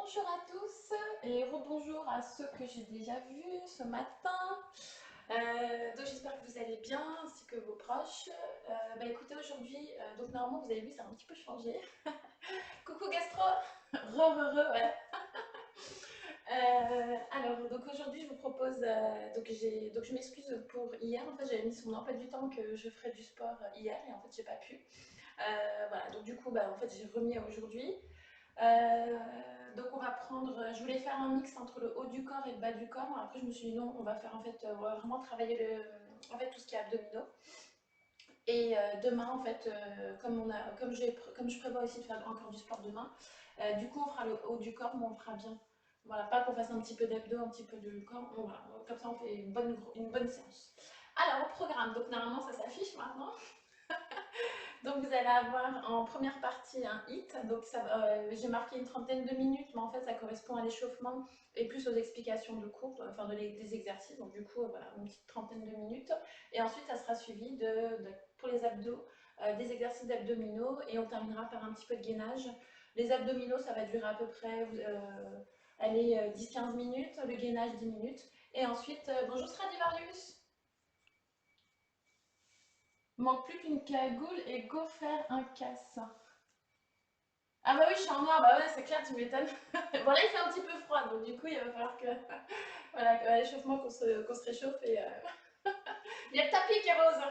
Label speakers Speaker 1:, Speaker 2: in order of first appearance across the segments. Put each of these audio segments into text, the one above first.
Speaker 1: Bonjour à tous et rebonjour à ceux que j'ai déjà vus ce matin. Donc j'espère que vous allez bien ainsi que vos proches. Écoutez aujourd'hui, donc normalement vous avez vu ça a un petit peu changé. Coucou Gastro, ouais. Alors donc aujourd'hui je vous propose, donc je m'excuse pour hier, en fait j'avais mis sur mon emploi du temps que je ferais du sport hier et en fait j'ai pas pu. Voilà, donc du coup en fait j'ai remis à aujourd'hui. Euh, donc on va prendre, je voulais faire un mix entre le haut du corps et le bas du corps. Après je me suis dit non, on va faire en fait, on va vraiment travailler en fait tout ce qui est abdominaux. Et demain en fait, comme je prévois aussi de faire encore du sport demain, du coup on fera le haut du corps, mais on le fera bien. Voilà, pas qu'on fasse un petit peu d'abdos, un petit peu de corps. Voilà, comme ça on fait une bonne séance. Alors au programme, donc normalement ça s'affiche maintenant. Donc vous allez avoir en première partie un hit, donc j'ai marqué une trentaine de minutes, mais en fait ça correspond à l'échauffement et plus aux explications de cours, enfin des exercices, donc du coup voilà, une petite trentaine de minutes. Et ensuite ça sera suivi pour les abdos, des exercices d'abdominaux et on terminera par un petit peu de gainage. Les abdominaux ça va durer à peu près 10-15 minutes, le gainage 10 minutes. Et ensuite, bonjour Stradivarius, manque plus qu'une cagoule et go faire un casse. Ah bah oui, je suis en noir, bah ouais, c'est clair, tu m'étonnes. Bon là, il fait un petit peu froid, donc du coup, il va falloir que, voilà, à l'échauffement, qu'on se réchauffe. Et, il y a le tapis qui est rose.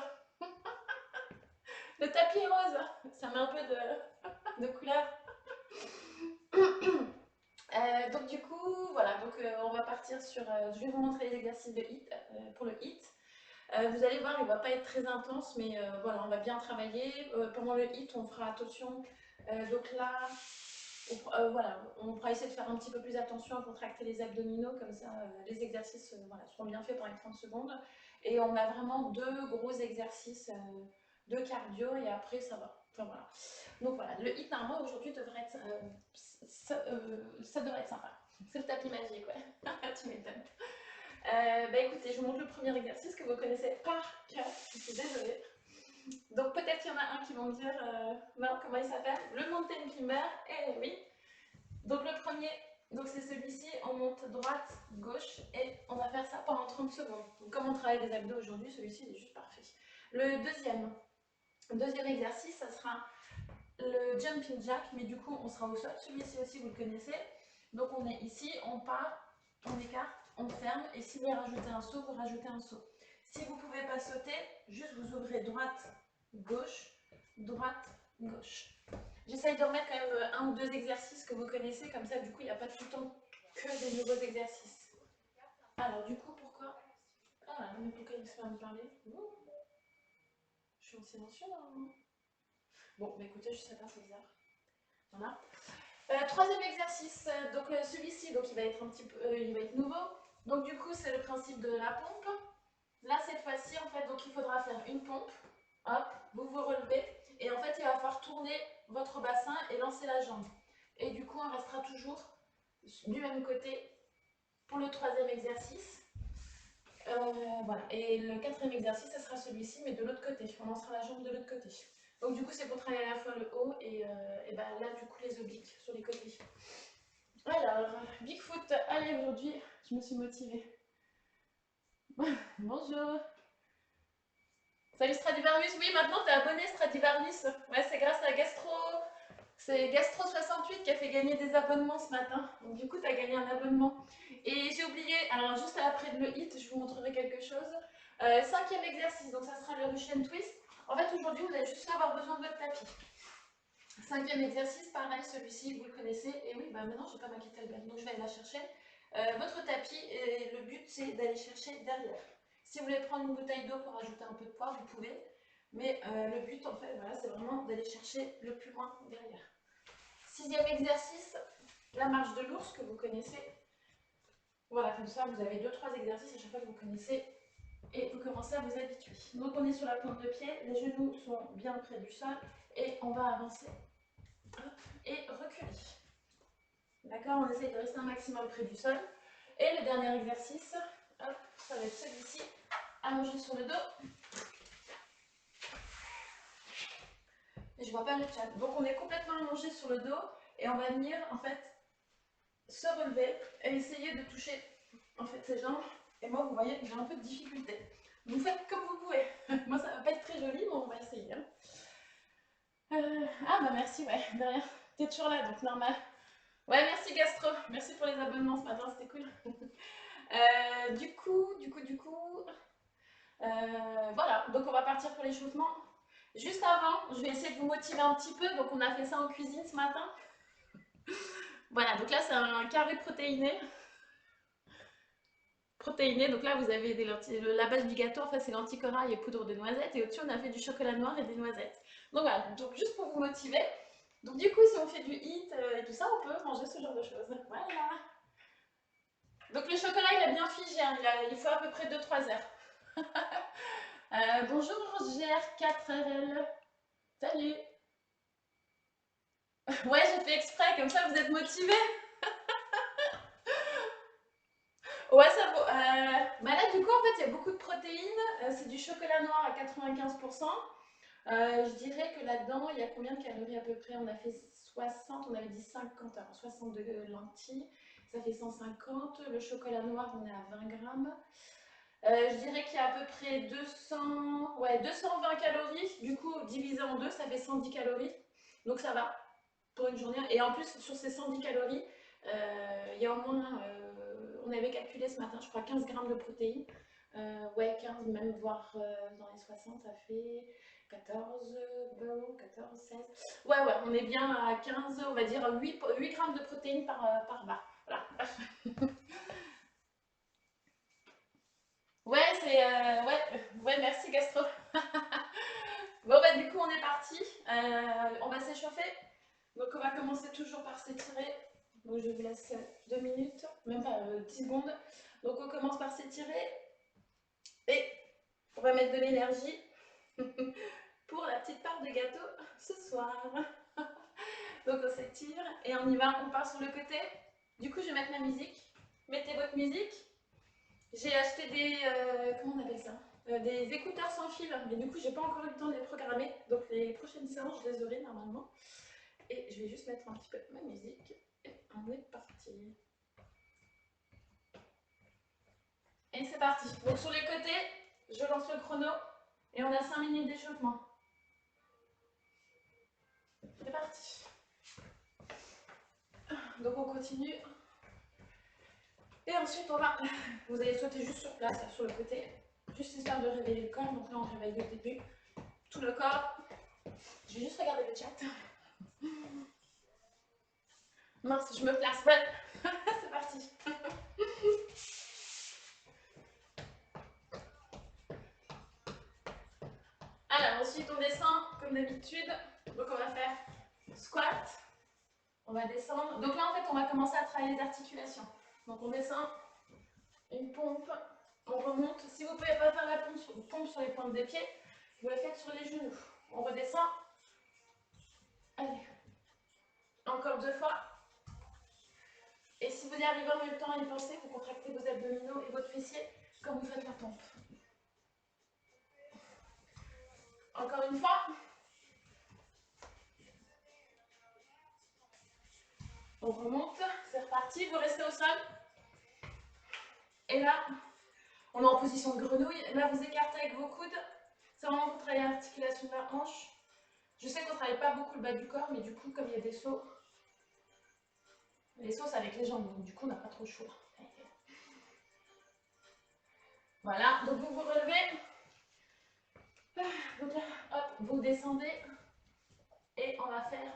Speaker 1: Le tapis est rose. Ça met un peu de couleur. Donc du coup, voilà, donc on va partir sur... je vais vous montrer les exercices de hit, pour le hit. Vous allez voir, il ne va pas être très intense, mais voilà, on va bien travailler. Pendant le hit, on fera attention. Donc là, voilà, on pourra essayer de faire un petit peu plus attention à contracter les abdominaux, comme ça les exercices voilà, seront bien faits pendant les 30 secondes. Et on a vraiment deux gros exercices de cardio et après ça va. Enfin, voilà. Donc voilà, le hit normalement aujourd'hui devrait être, ça devrait être sympa. C'est le tapis magique, ouais. Tu m'étonnes. Écoutez, je vous montre le premier exercice que vous connaissez par cœur. Je suis désolée. Donc peut-être qu'il y en a un qui vont me dire, non, comment il s'appelle? Le mountain climber. Eh oui. Donc le premier, donc c'est celui-ci, on monte droite, gauche et on va faire ça pendant 30 secondes. Donc comme on travaille les abdos aujourd'hui, celui-ci est juste parfait. Le deuxième exercice, ça sera le jumping jack, mais du coup on sera au sol. Celui-ci aussi vous le connaissez. Donc on est ici, on part, on écarte, on ferme et si vous voulez rajouter un saut, vous rajoutez un saut. Si vous ne pouvez pas sauter, juste vous ouvrez droite, gauche, droite, gauche. J'essaye de remettre quand même un ou deux exercices que vous connaissez, comme ça du coup il n'y a pas tout le temps que des nouveaux exercices. Alors du coup pourquoi... Ah mais pourquoi il se fait me parler? Je suis en silencieux normalement. Bon bah écoutez, je sais pas, c'est bizarre. Voilà. Troisième exercice, donc celui-ci donc il va être un petit peu, il va être nouveau. Donc du coup c'est le principe de la pompe. Là cette fois-ci en fait donc il faudra faire une pompe. Hop, vous vous relevez et en fait il va falloir tourner votre bassin et lancer la jambe. Et du coup on restera toujours du même côté pour le troisième exercice. Voilà. Et le quatrième exercice, ce sera celui-ci, mais de l'autre côté. On lancera la jambe de l'autre côté. Donc du coup, c'est pour travailler à la fois le haut et là, du coup, les obliques sur les côtés. Alors, Bigfoot, allez, aujourd'hui, je me suis motivée. Bonjour. Salut Stradivarius, oui, maintenant t'es abonné Stradivarius. Ouais, c'est grâce à C'est Gastro68 qui a fait gagner des abonnements ce matin. Donc du coup, tu as gagné un abonnement. Et j'ai oublié, alors juste après le hit, je vous montrerai quelque chose. Cinquième exercice, donc ça sera le Russian Twist. En fait, aujourd'hui, vous allez juste avoir besoin de votre tapis. Cinquième exercice, pareil, celui-ci, vous le connaissez. Et oui, bah maintenant, je n'ai pas ma kettlebell, donc je vais aller la chercher. Votre tapis, et le but, c'est d'aller chercher derrière. Si vous voulez prendre une bouteille d'eau pour ajouter un peu de poids, vous pouvez. Mais le but, en fait, voilà, c'est vraiment d'aller chercher le plus loin derrière. Sixième exercice, la marche de l'ours que vous connaissez. Voilà, comme ça, vous avez 2-3 exercices à chaque fois que vous connaissez et vous commencez à vous habituer. Donc, on est sur la pointe de pied, les genoux sont bien près du sol et on va avancer et reculer. D'accord, on essaye de rester un maximum près du sol. Et le dernier exercice, hop, ça va être celui-ci, allongé sur le dos. Et je vois pas le chat. Donc, on est complètement allongé sur le dos et on va venir en fait se relever et essayer de toucher en fait ses jambes. Et moi, vous voyez, j'ai un peu de difficulté. Vous faites comme vous pouvez. Moi, ça va pas être très joli, mais on va essayer. Hein. Ah bah merci, ouais, de rien. T'es toujours là, donc normal. Ouais, merci Gastro. Merci pour les abonnements ce matin, c'était cool. Du coup, voilà, donc on va partir pour l'échauffement. Juste avant, je vais essayer de vous motiver un petit peu. Donc on a fait ça en cuisine ce matin. Voilà, donc là c'est un carré protéiné. Donc là vous avez des lentilles, la base du gâteau, en fait c'est lentilles corail et poudre de noisettes. Et au-dessus on a fait du chocolat noir et des noisettes. Donc voilà, donc juste pour vous motiver. Donc du coup si on fait du hit et tout ça, on peut manger ce genre de choses. Voilà. Donc le chocolat il a bien figé, hein, il faut à peu près 2-3 heures. Bonjour GR4RL. Salut. Ouais, j'ai fait exprès, comme ça vous êtes motivés. Ouais, ça vaut. Bah là, du coup, en fait, il y a beaucoup de protéines. C'est du chocolat noir à 95%. Je dirais que là-dedans, il y a combien de calories à peu près? On a fait 60, on avait dit 50, alors 60 de lentilles, ça fait 150. Le chocolat noir, on est à 20 grammes. Je dirais qu'il y a à peu près 200, ouais, 220 calories. Du coup, divisé en deux, ça fait 110 calories. Donc ça va pour une journée. Et en plus, sur ces 110 calories, il y a au moins, on avait calculé ce matin, je crois, 15 grammes de protéines. Ouais, 15, même voire dans les 60, ça fait 14, 14, 16. Ouais, on est bien à 15, on va dire 8 grammes de protéines par barre. Voilà. Ouais, ouais, merci Gastro. Bon, bah, du coup, on est parti. On va s'échauffer. Donc, on va commencer toujours par s'étirer. Donc, je vous laisse 2 minutes, même pas 10 secondes. Donc, on commence par s'étirer et on va mettre de l'énergie pour la petite part de gâteau ce soir. Donc, on s'étire et on y va. On part sur le côté. Du coup, je vais mettre ma musique. Mettez votre musique. J'ai acheté des. Comment on appelle ça des écouteurs sans fil, mais du coup, j'ai pas encore eu le temps de les programmer. Donc, les prochaines séances, je les aurai normalement. Et je vais juste mettre un petit peu ma musique. Et on est parti. Et c'est parti. Donc sur les côtés, je lance le chrono et on a 5 minutes d'échauffement. C'est parti. Donc on continue. Et ensuite on va... Vous allez sauter juste sur place, sur le côté. Juste histoire de réveiller le corps. Donc là on réveille au début tout le corps. Je vais juste regarder le chat. Mince, je me place. Ouais. C'est parti. Alors ensuite on descend comme d'habitude. Donc on va faire squat. On va descendre. Donc là en fait on va commencer à travailler les articulations. Donc on descend, une pompe, on remonte. Si vous ne pouvez pas faire la pompe sur les pointes des pieds, vous la faites sur les genoux. On redescend. Allez. Encore 2 fois. Et si vous y arrivez en même temps à y penser, vous contractez vos abdominaux et votre fessier comme vous faites la pompe. Encore une fois. On remonte. C'est reparti. Vous restez au sol. Et là, on est en position de grenouille. Là, vous écartez avec vos coudes. C'est vraiment pour travailler l'articulation de la hanche. Je sais qu'on ne travaille pas beaucoup le bas du corps, mais du coup, comme il y a des sauts, les sauts c'est avec les jambes, donc du coup, on n'a pas trop chaud. Voilà, donc vous vous relevez. Donc là, hop, vous descendez. Et on va faire,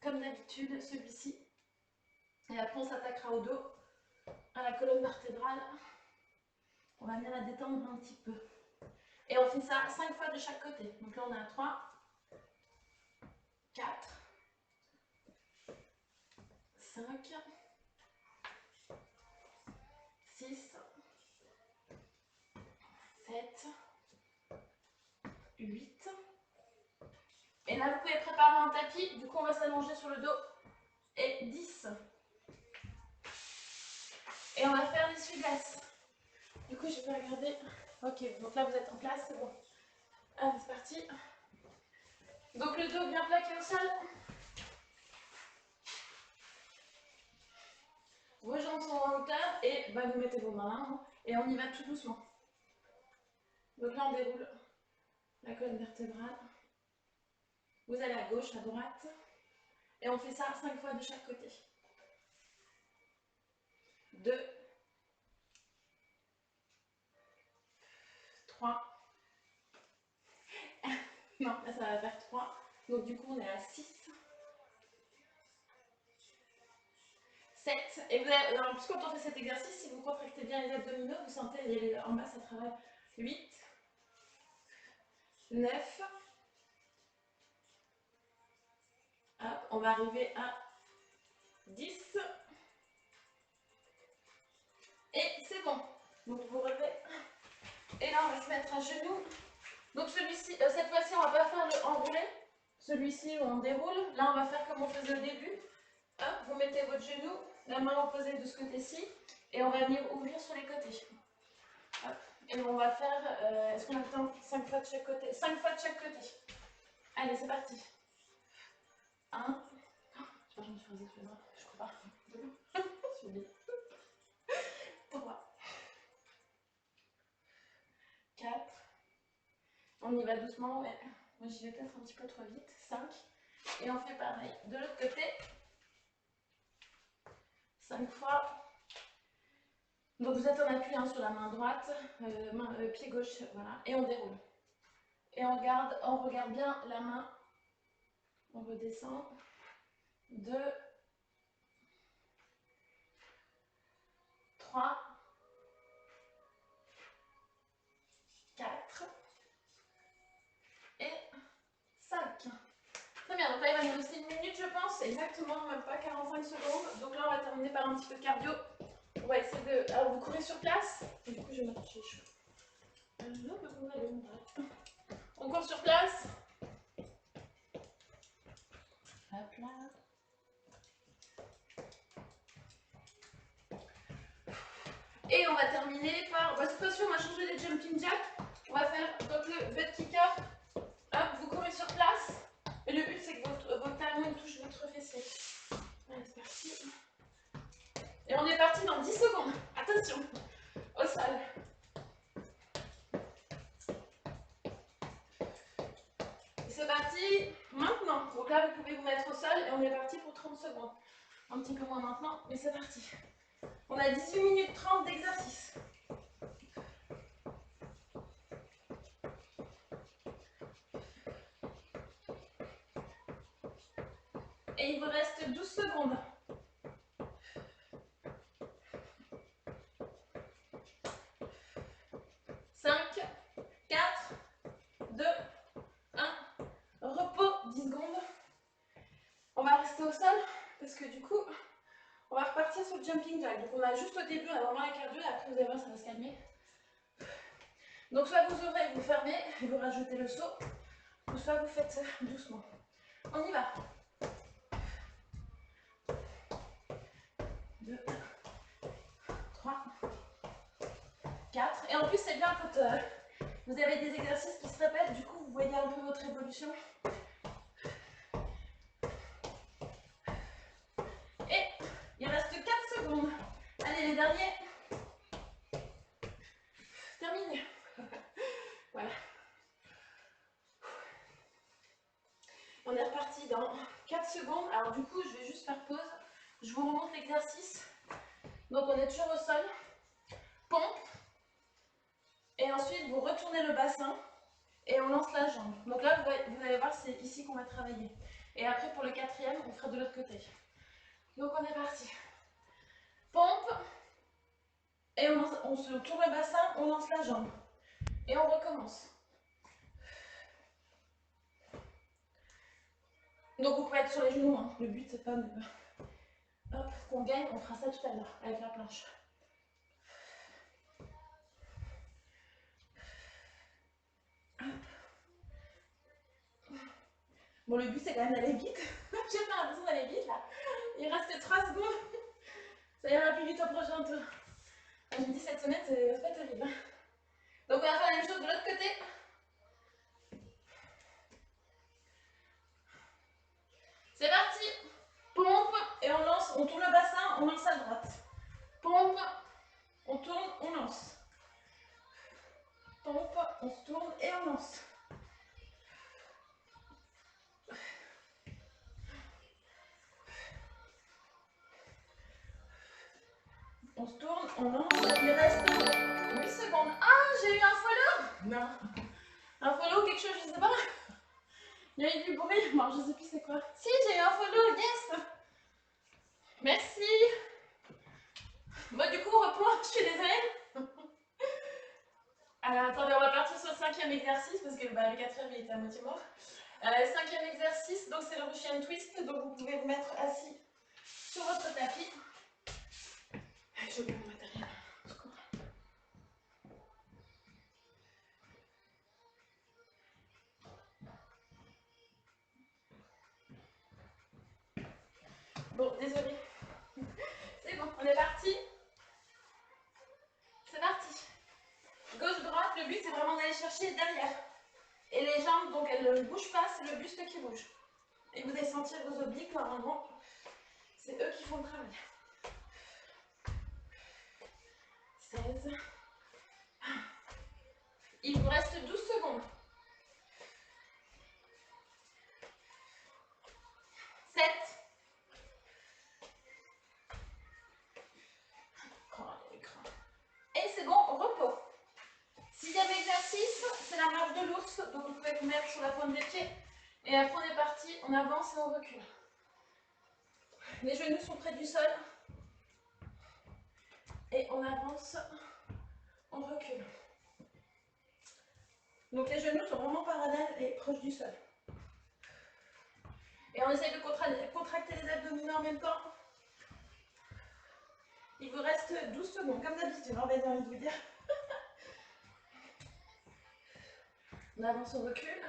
Speaker 1: comme d'habitude, celui-ci. Et après, on s'attaquera au dos, à la colonne vertébrale. On va bien la détendre un petit peu. Et on fait ça 5 fois de chaque côté. Donc là, on a 3, 4, 5, 6, 7, 8. Et là, vous pouvez préparer un tapis. Du coup, on va s'allonger sur le dos. Et 10. Et on va faire l'essuie-glace. Du coup, je vais regarder. Ok, donc là, vous êtes en place, c'est bon. Allez, c'est parti. Donc le dos bien plaqué au sol. vos jambes sont en hauteur et bah, vous mettez vos mains hein, et on y va tout doucement. Donc là on déroule la colonne vertébrale. Vous allez à gauche, à droite. Et on fait ça 5 fois de chaque côté. 2, 3. Non, là ça va faire 3. Donc du coup on est à 6. 7. Et vous avez, en plus quand on fait cet exercice, si vous contractez bien les abdominaux, vous sentez en bas ça travaille. 8. 9. Hop, on va arriver à 10. Et c'est bon. Donc vous relevez. Et là on va se mettre à genoux. Donc celui-ci, cette fois-ci on va pas faire le enroulé. Celui-ci on déroule. Là on va faire comme on faisait au début. Hop, vous mettez votre genou, la main opposée de ce côté-ci. Et on va venir ouvrir sur les côtés. Hop. Et on va faire, est-ce qu'on a le temps 5 fois de chaque côté. 5 fois de chaque côté. Allez, c'est parti. 1. Je me suis rasée sur les bras, je crois pas. 2. 3. 4. On y va doucement, mais moi j'y vais peut-être un petit peu trop vite. 5. Et on fait pareil de l'autre côté. 5 fois. Donc vous êtes en appui hein, sur la main droite, pied gauche, voilà. Et on déroule. Et on regarde bien la main. On redescend. 2. 3. 4. Et 5. Très bien, donc là il va nous rester 1 minute je pense, exactement, même pas 45 secondes. Donc là on va terminer par un petit peu de cardio. On va essayer de... Alors vous courez sur place. Et du coup je vais mettre les cheveux. On court sur place. Hop là. Et on va terminer par... Bah, cette fois-ci on va changer les jumping jacks. On va faire donc le butt kicker. Hop, vous courez sur place. Et le but c'est que votre talon touche votre fessier. Allez, c'est parti. Et on est parti dans 10 secondes. Attention. Au sol. C'est parti maintenant. Donc là, vous pouvez vous mettre au sol et on est parti pour 30 secondes. Un petit peu moins maintenant, mais c'est parti. On a 18 minutes 30 d'exercice. Et il vous reste 12 secondes. 5, 4, 2, 1. Repos 10 secondes. On va rester au sol parce que du coup, on va repartir sur le jumping jack. Donc on a juste au début, on a vraiment la cardio et après vous allez voir, ça va se calmer. Donc soit vous ouvrez et vous fermez et vous rajoutez le saut, ou soit vous faites doucement. On y va. 2, 3, 4. Et en plus c'est bien quand vous avez des exercices qui se répètent, du coup vous voyez un peu votre évolution. Et il reste 4 secondes. Allez les derniers. Terminé. Voilà. On est reparti dans 4 secondes. Alors du coup je vais juste faire pause. Je vous remontre l'exercice. Donc on est toujours au sol. Pompe. Et ensuite vous retournez le bassin. Et on lance la jambe. Donc là, vous allez voir, c'est ici qu'on va travailler. Et après, pour le quatrième, on fera de l'autre côté. Donc on est parti. Pompe. Et on se tourne le bassin, on lance la jambe. Et on recommence. Donc vous pouvez être sur les genoux. Hein. Le but, c'est pas de... Hop, qu'on gagne, on fera ça tout à l'heure avec la planche. Hop. Bon, le but, c'est quand même d'aller vite. J'ai pas l'impression d'aller vite, là. Il reste 3 secondes. Ça ira plus vite au prochain tour. Je me dis, cette semaine, c'est pas terrible. Donc, on va faire la même chose de l'autre côté. C'est parti. Pompe. Et on tourne le bassin, on lance à droite. on se tourne et on lance. On se tourne, on lance, il reste 8 secondes. Ah, j'ai eu un follow? Non. Un follow, quelque chose, je sais pas. Il y a eu du bruit, bon, je sais plus c'est quoi. Si, j'ai eu un follow, yes. Merci. Bon, du coup, repos, je suis désolée. Alors, attendez, on va partir sur le 5e exercice parce que le 4e il était à moitié mort. 5e exercice, donc c'est le Russian Twist. Donc, vous pouvez vous mettre assis sur votre tapis. Je vais mon matériel. Bon, désolé. C'est bon, on est parti. C'est parti. Gauche-droite, le but c'est vraiment d'aller chercher derrière. Et les jambes, donc elles ne bougent pas, c'est le buste qui bouge. Et vous allez sentir vos obliques, normalement, c'est eux qui font le travail. 16. Il vous reste 12 secondes. 7. Et c'est bon, repos. 6e exercice, c'est la marche de l'ours. Donc vous pouvez vous mettre sur la pointe des pieds. Et après on est parti, on avance et on recule. Les genoux sont près du sol. Et on avance, on recule. Donc les genoux sont vraiment parallèles et proches du sol. Et on essaye de contracter les abdominaux en même temps. Il vous reste 12 secondes, comme d'habitude, on va envie de vous dire. On avance, on recule.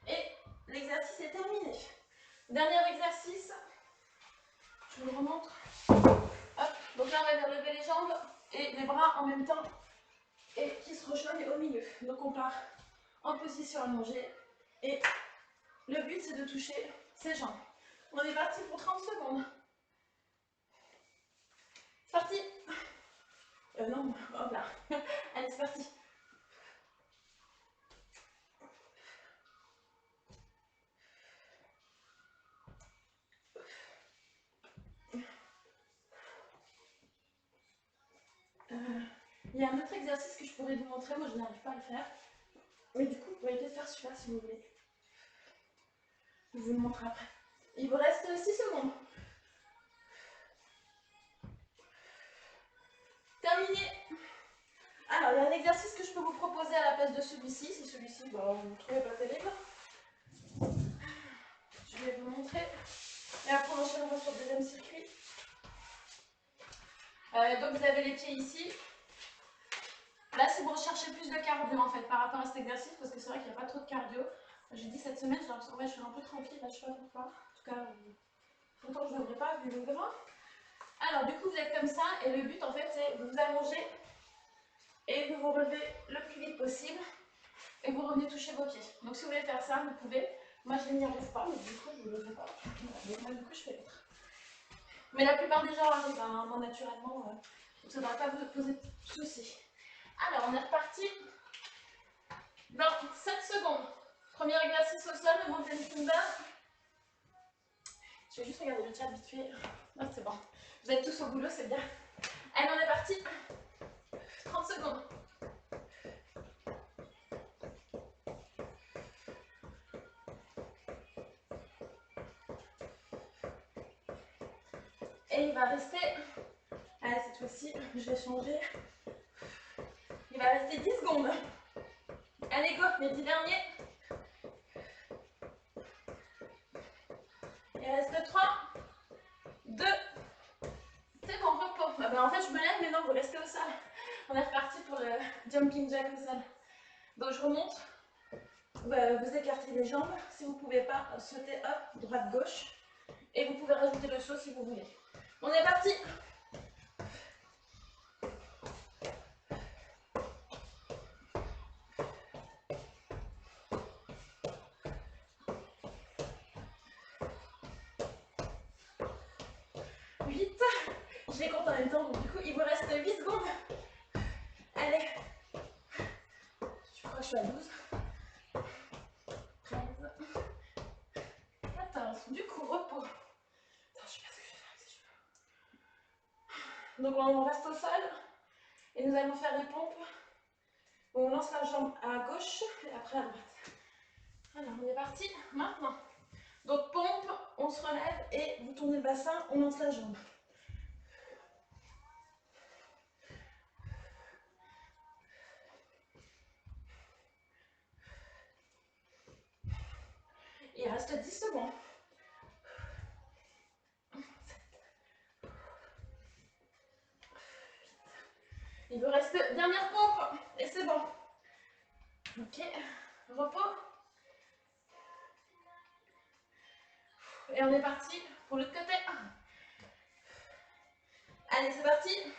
Speaker 1: Et l'exercice est terminé. Dernier exercice. Je vous le remontre. Hop. Donc là, on va lever les jambes et les bras en même temps et qui se rejoignent au milieu. Donc on part en position allongée et le but c'est de toucher ses jambes. On est parti pour 30 secondes. C'est parti. Non, hop là. Allez, c'est parti. Il y a un autre exercice que je pourrais vous montrer, moi je n'arrive pas à le faire. Mais du coup, vous pouvez peut-être faire celui-là si vous voulez. Je vous le montre après. Il vous reste 6 secondes. Terminé. Alors, il y a un exercice que je peux vous proposer à la place de celui-ci. Si celui-ci, vous ne trouvez pas terrible. Je vais vous montrer. Et après, on enchaînera sur le deuxième circuit. Donc, vous avez les pieds ici. Là, si vous recherchez plus de cardio, en fait, par rapport à cet exercice, parce que c'est vrai qu'il n'y a pas trop de cardio. J'ai dit cette semaine, j'ai l'impression que je suis un peu tranquille, là, je sais pas pourquoi. En tout cas, longtemps que je ne devrais pas, vu le gras. Alors, du coup, vous êtes comme ça, et le but, en fait, c'est de vous allonger et de vous relever le plus vite possible, et vous revenez toucher vos pieds. Donc, si vous voulez faire ça, vous pouvez. Moi, je n'y arrive pas, mais du coup, je ne le fais pas. Donc, moi, du coup, je fais l'autre. Mais la plupart des gens arrivent, hein, moi, naturellement, donc ça ne devrait pas vous poser de soucis. Alors, on est reparti dans 7 secondes. Premier exercice au sol, le mountain timber. Je vais juste regarder le chat vite fait. Non, c'est bon. Vous êtes tous au boulot, c'est bien. Allez, on est parti. 30 secondes. Et il va rester... Allez, cette fois-ci, je vais changer. Il va rester 10 secondes. Allez, go, les 10 derniers. Il reste 3, 2, c'est bon, repos. Ah ben, en fait, je me lève, mais non, vous restez au sol. On est reparti pour le jumping jack au sol. Donc, je remonte. Vous écartez les jambes. Si vous ne pouvez pas, sautez, hop, droite-gauche. Et vous pouvez rajouter le saut si vous voulez. On est parti. Je les compte en même temps, donc du coup il vous reste 8 secondes. suis à 12, 13, 14. Du coup, repos. Attends, je sais pas ce que je vais faire avec ces cheveux. Donc on reste au sol et nous allons faire des pompes où on lance la jambe à gauche et après à droite. Alors on est parti maintenant. Donc pompe, on se relève et vous tournez le bassin, on lance la jambe. Il reste 10 secondes. Il vous reste dernière pompe et c'est bon. Ok, repos. Et on est parti pour l'autre côté. Allez, c'est parti.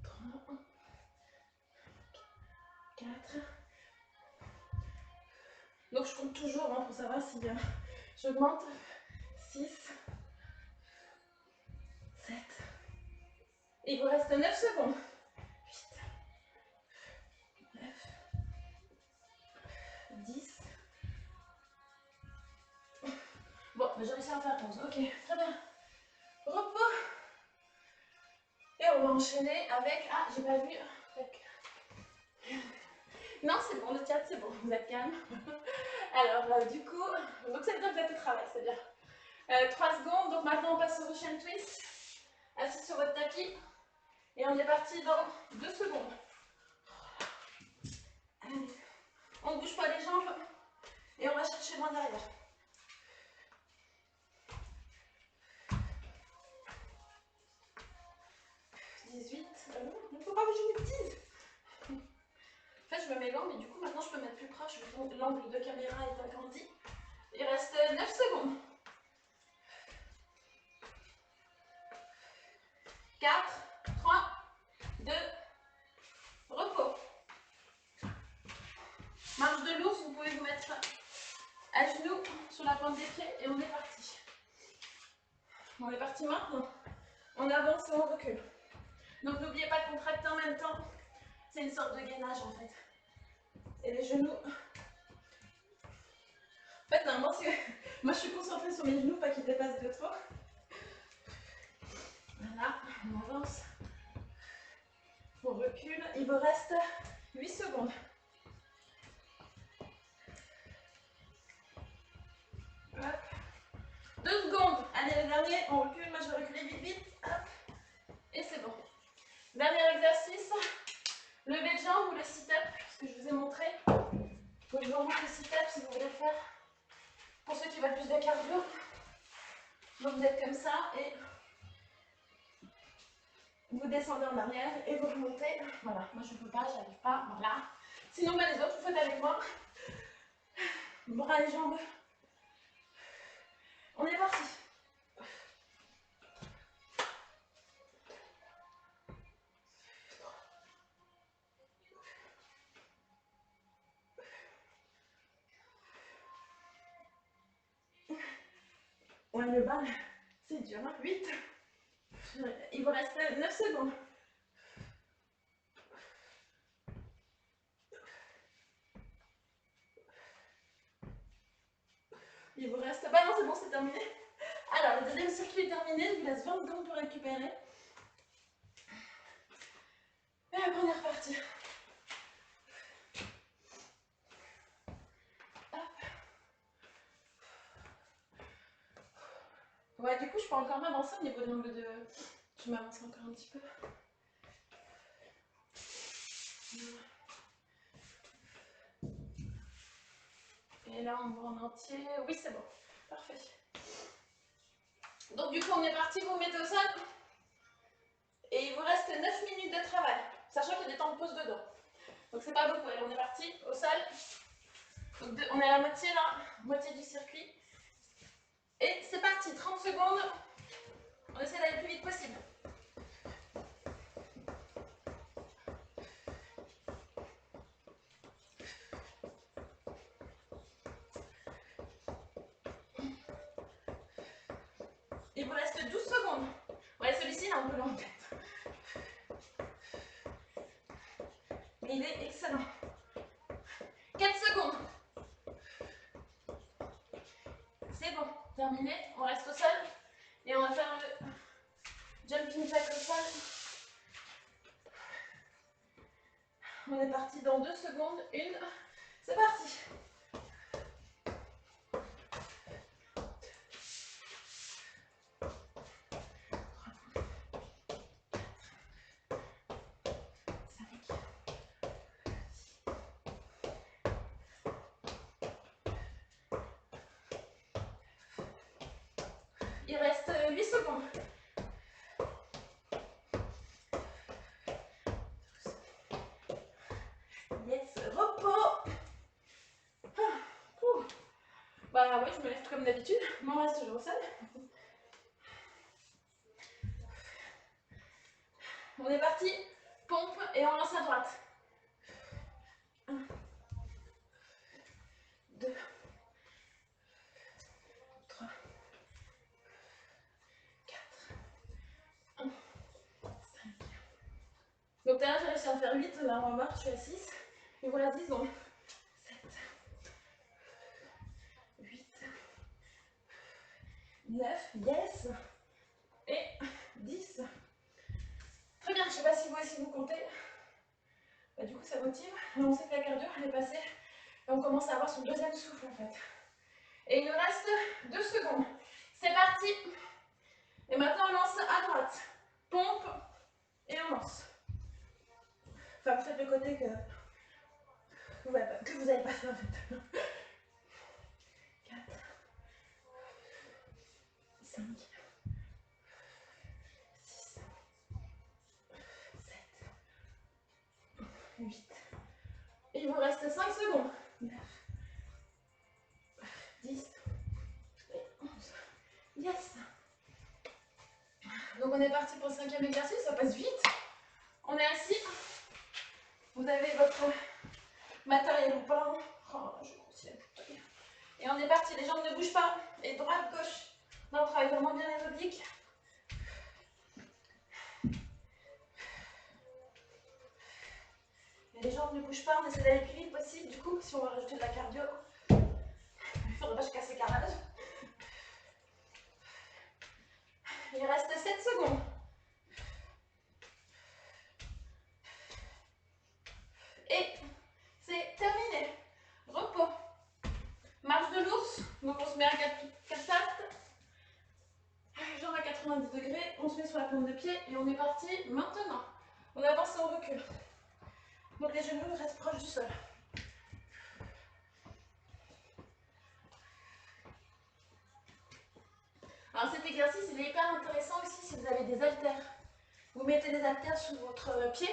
Speaker 1: 3, 4. Donc je compte toujours hein, pour savoir si j'augmente. 6, 7. Il vous reste 9 secondes. 8, 9, 10. Bon, j'ai réussi à en faire 11. Ok, très bien. Repos. Et on va enchaîner avec... Ah, j'ai pas vu. Non, c'est bon, le chat, c'est bon. Vous êtes calme. Alors, du coup, donc ça veut dire que vous êtes au travail, c'est bien. 3 secondes. Donc maintenant, on passe au Russian Twist. Assis sur votre tapis. Et on est parti dans 2 secondes. Allez. On ne bouge pas les jambes. Et on va chercher loin derrière. 18. Il ne faut pas que je me dise. En fait, je me mets loin, mais du coup, maintenant, je peux mettre plus proche. L'angle de caméra est agrandi. Il reste 9 secondes. 4, 3, 2, repos. Marche de l'ours, vous pouvez vous mettre à genoux sur la pointe des pieds et on est parti. On est parti maintenant. On avance et on recule. Donc n'oubliez pas de contracter en même temps. C'est une sorte de gainage en fait. Et les genoux. En fait, normalement, moi je suis concentrée sur mes genoux, pas qu'ils dépassent de trop. Voilà, on avance. On recule. Il vous reste 8 secondes. Hop. 2 secondes. Allez, le dernier, on recule. Moi, je vais reculer vite, vite. Hop. Et c'est bon. Dernier exercice. Lever de jambes ou le sit-up, ce que je vous ai montré. Donc, je vous remonte le sit-up si vous voulez le faire. Pour ceux qui veulent plus de cardio. Donc, vous êtes comme ça et vous descendez en arrière et vous remontez. Voilà. Moi, je ne peux pas, j'y arrive pas. Voilà. Sinon, les autres, vous faites avec moi. Bras et jambes. On est parti. Ouais, le bal, c'est dur. 8. Il vous reste 9 secondes. Il vous reste... Bah non, c'est bon, c'est terminé. Alors, le deuxième circuit est terminé. Je vous laisse 20 secondes pour récupérer. Et après, on est reparti. Ouais, du coup, je peux encore m'avancer au niveau de l'angle de... Je m'avance encore un petit peu. Et là, on va en entier. Oui, c'est bon. Parfait. Donc, du coup, on est parti. Vous vous mettez au sol. Et il vous reste 9 minutes de travail. Sachant qu'il y a des temps de pause dedans. Donc, c'est pas beaucoup. Allez, on est parti. Au sol. Donc, on est à la moitié là. Moitié du circuit. Et c'est parti. 30 secondes. On essaie d'aller le plus vite possible. Il vous reste 12 secondes. Ouais, celui-ci, il est un peu long en fait. il est excellent. 4 secondes. C'est bon, terminé. On reste au sol et on va faire le jumping jack au sol. On est parti dans 2 secondes. 1, c'est parti. Il reste 8 secondes. Yes, repos. Bah ouais, je me lève comme d'habitude, mais on reste toujours au sol. On est parti, pompe et on lance à droite. 1, 2, 3, 4, 1, 5. Donc là, j'ai réussi à en faire 8, là on va voir, je suis à 6. Et voilà 10 donc 7, 8, 9, yes, et 10. Très bien, je ne sais pas si vous aussi vous comptez. Bah, du coup ça motive, on sait que la cardio elle est passée et on commence à avoir son deuxième souffle en fait. Et il nous reste 2 secondes. C'est parti. Et maintenant on lance à droite. Pompe et on lance. Enfin vous faites le côté que vous n'avez pas fait en fait. 4, 5, 6, 7, 8. Il vous reste 5 secondes. 9, 10 et 11. Yes. Donc on est parti pour le 5e exercice, ça passe vite. On est assis. Vous avez votre matériel ou pas. Oh, je grossis la bouteille. Et on est parti, les jambes ne bougent pas. Et droite, gauche. Là on travaille vraiment bien les obliques. Et les jambes ne bougent pas, on essaie d'aller le plus vite possible. Du coup, si on va rajouter de la cardio, il ne faudrait pas se casser carrelage. Il reste 7 secondes. Et c'est terminé. Repos. Marche de l'ours. Donc on se met à 4 pattes. Jambes à 90 degrés. On se met sur la plante de pied et on est parti maintenant. On avance et on recule. Donc les genoux restent proches du sol. Alors cet exercice il est hyper intéressant aussi si vous avez des haltères. Vous mettez des haltères sous votre pied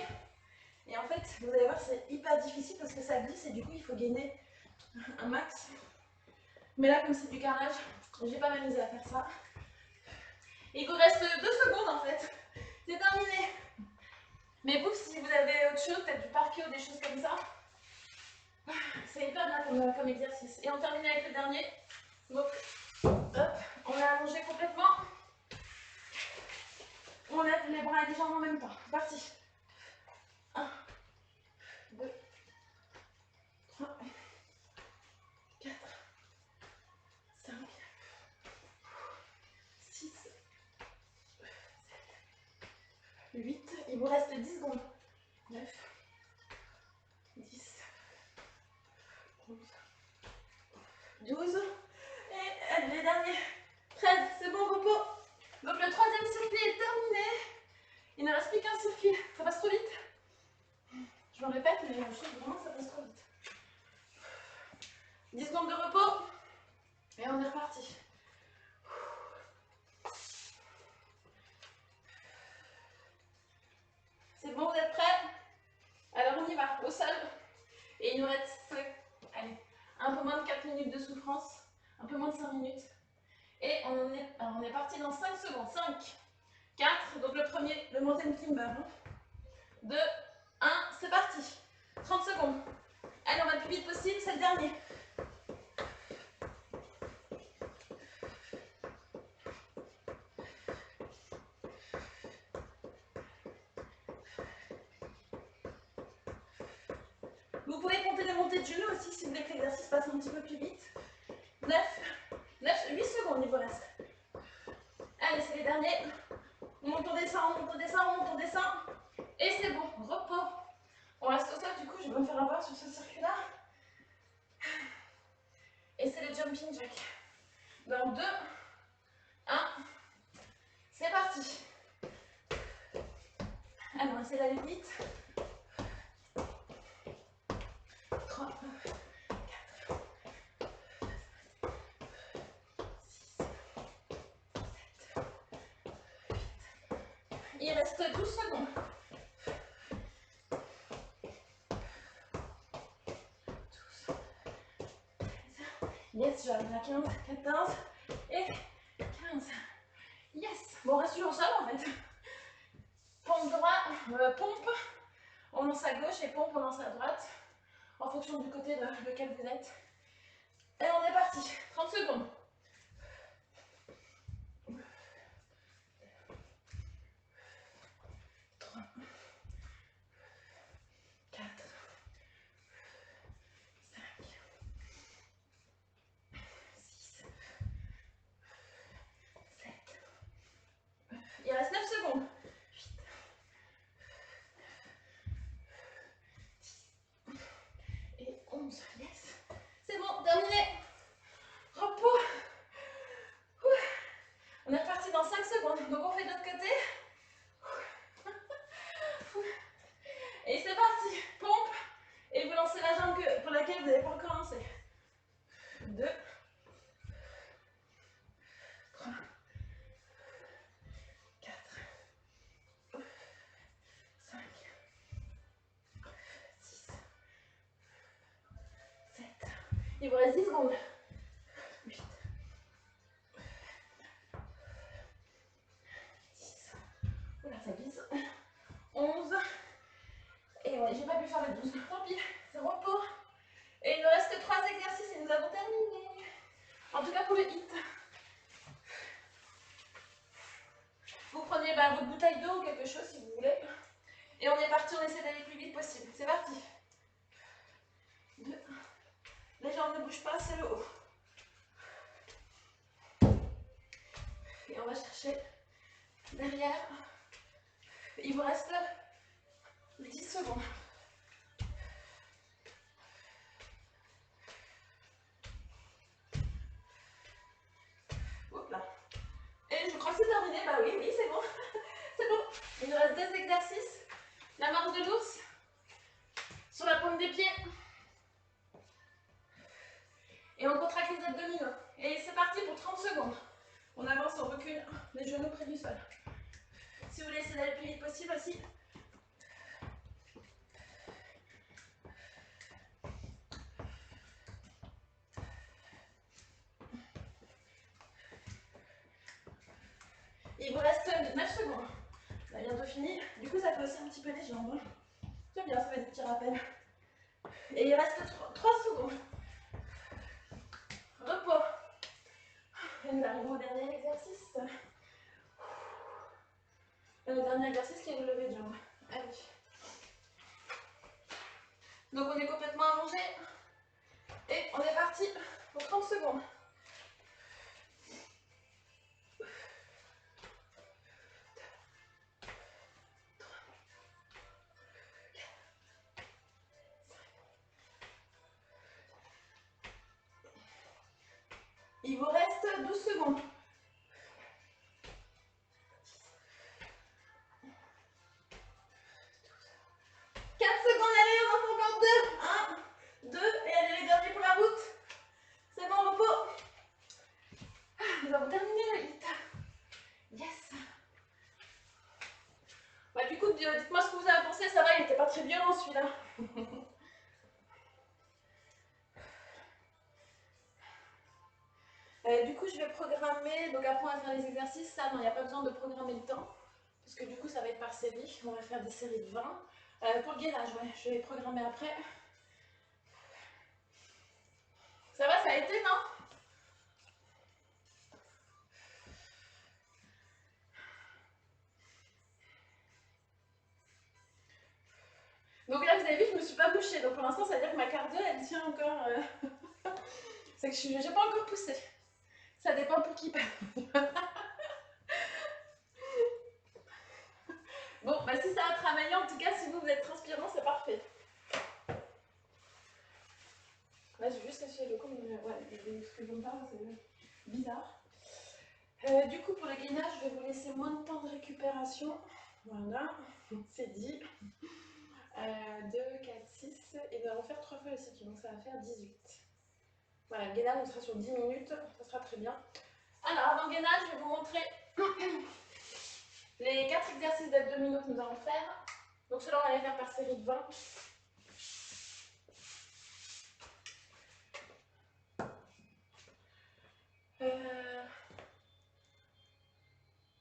Speaker 1: et en fait vous allez voir c'est hyper difficile parce que ça glisse et du coup il faut gainer un max. Mais là comme c'est du carrelage, j'ai pas m'amusé à faire ça. Il vous reste 2 secondes en fait. C'est terminé. Mais vous si vous avez autre chose, peut-être du parquet ou des choses comme ça, c'est hyper bien comme exercice. Et on termine avec le dernier. Donc hop, on est allongé complètement. On lève les bras et les jambes en même temps. C'est parti. 1, 2, 3, 4, 5, 6, 7, 8. Il vous reste 10 secondes. 9, 10, 11, 12. Et les derniers. 13. C'est bon, repos. Donc le 3e circuit est terminé. Il ne reste plus qu'un circuit. Ça passe trop vite. Je me répète, mais je trouve vraiment que ça passe trop vite. 10 secondes de repos. Et on est reparti. C'est bon, vous êtes prêts? Alors on y va, au sol. Et il nous reste, allez, un peu moins de 4 minutes de souffrance. Un peu moins de 5 minutes. Et on est parti dans 5 secondes. 5, 4, donc le premier, le mountain climber. 2, 1, c'est parti. 30 secondes. Allez, on va le plus vite possible, c'est le dernier. tenter les montées de genoux aussi si vous voulez que l'exercice passe un petit peu plus vite. 8 secondes il vous reste. Allez, c'est les derniers. On monte, on descend, on monte, on descend, on monte, on descend. Et c'est bon, repos. On reste au sol, du coup, je vais me faire avoir sur ce circuit-là. Et c'est le jumping jack. Dans 2, 1, c'est parti. Allez, on va essayer d'aller vite. 3, 4, 6, 7, 8. Il reste 12 secondes. 12. Yes, j'arrive à 15, 14 et 15. Yes. Bon, on reste toujours au sol en fait. Pompe droite, pompe, on lance à gauche et pompe, on lance à droite. En fonction du côté de lequel vous êtes. Et on est parti. 30 secondes. 3, 4, 5, 6, 7. Il reste 9 secondes. 8, 10 et 11. Yes. C'est bon, terminé. Repos. On est reparti dans 5 secondes. Donc on fait de l'autre côté. Et c'est parti. Pompe. Et vous lancez la jambe pour laquelle vous n'avez pas encore lancé. 2, 3, 4, 5, 6, 7. Il vous reste 10 secondes. 8, 10. Oula, ça glisse. 11. Et ouais, j'ai pas pu faire le 12. Tant pis, c'est repos. Et il nous reste 3 exercices et nous avons terminé. En tout cas pour le hit. Vous prenez votre bouteille d'eau ou quelque chose si vous voulez. Et on est parti, on essaie d'aller le plus vite possible. C'est parti. 2. Les jambes ne bougent pas, c'est le haut. Et on va chercher derrière. Il vous reste 10 secondes. Hop là. Et je crois que c'est terminé. Bah oui, oui, c'est bon. C'est bon. Il nous reste 2 exercices. La marche de l'ours sur la paume des pieds. Et on contracte les abdominaux. Et c'est parti pour 30 secondes. On avance, on recule les genoux près du sol. Si vous voulez essayer d'aller le plus vite possible aussi. Il vous reste 9 secondes. On a bientôt fini. Du coup, ça fait aussi un petit peu les jambes. C'est bien, ça fait des petits rappels. Et il reste 3 secondes. Repos. Et nous arrivons au dernier exercice. Le dernier exercice qui est le lever de jambes. Allez. Donc on est complètement allongé. Et on est parti pour 30 secondes. Il vous reste 12 secondes. 4 secondes, allez, on en fait encore 2. 1, 2, et allez les derniers pour la route. C'est bon, repos. Nous avons terminé le hit. Yes. Bah, du coup, dites-moi ce que vous avez pensé, ça va, il n'était pas très violent celui-là. Du coup, je vais programmer, donc après on va faire les exercices, ça, non, il n'y a pas besoin de programmer le temps, parce que du coup, ça va être par série, on va faire des séries de 20. Pour le gainage, ouais, je vais programmer après. Ça va, ça a été, non? Donc là, vous avez vu, je ne me suis pas couché, donc pour l'instant ça veut dire que ma cardio elle tient encore. C'est que j'ai pas encore poussé. Ça dépend pour qui. Bon, bah si ça a travaillé, en tout cas, si vous êtes transpirant, c'est parfait. Là, j'ai juste essayé le coup, mais ouais, ce que je me parle, c'est bizarre. Du coup, pour le gainage, je vais vous laisser moins de temps de récupération. Voilà, c'est dit. 2, 4, 6, et nous allons faire 3 fois le cycle, donc ça va faire 18. Voilà, le gainage, on sera sur 10 minutes, ça sera très bien. Alors, avant le gainage, je vais vous montrer les 4 exercices d'abdominaux que nous allons faire. Donc, cela, on va les faire par série de 20.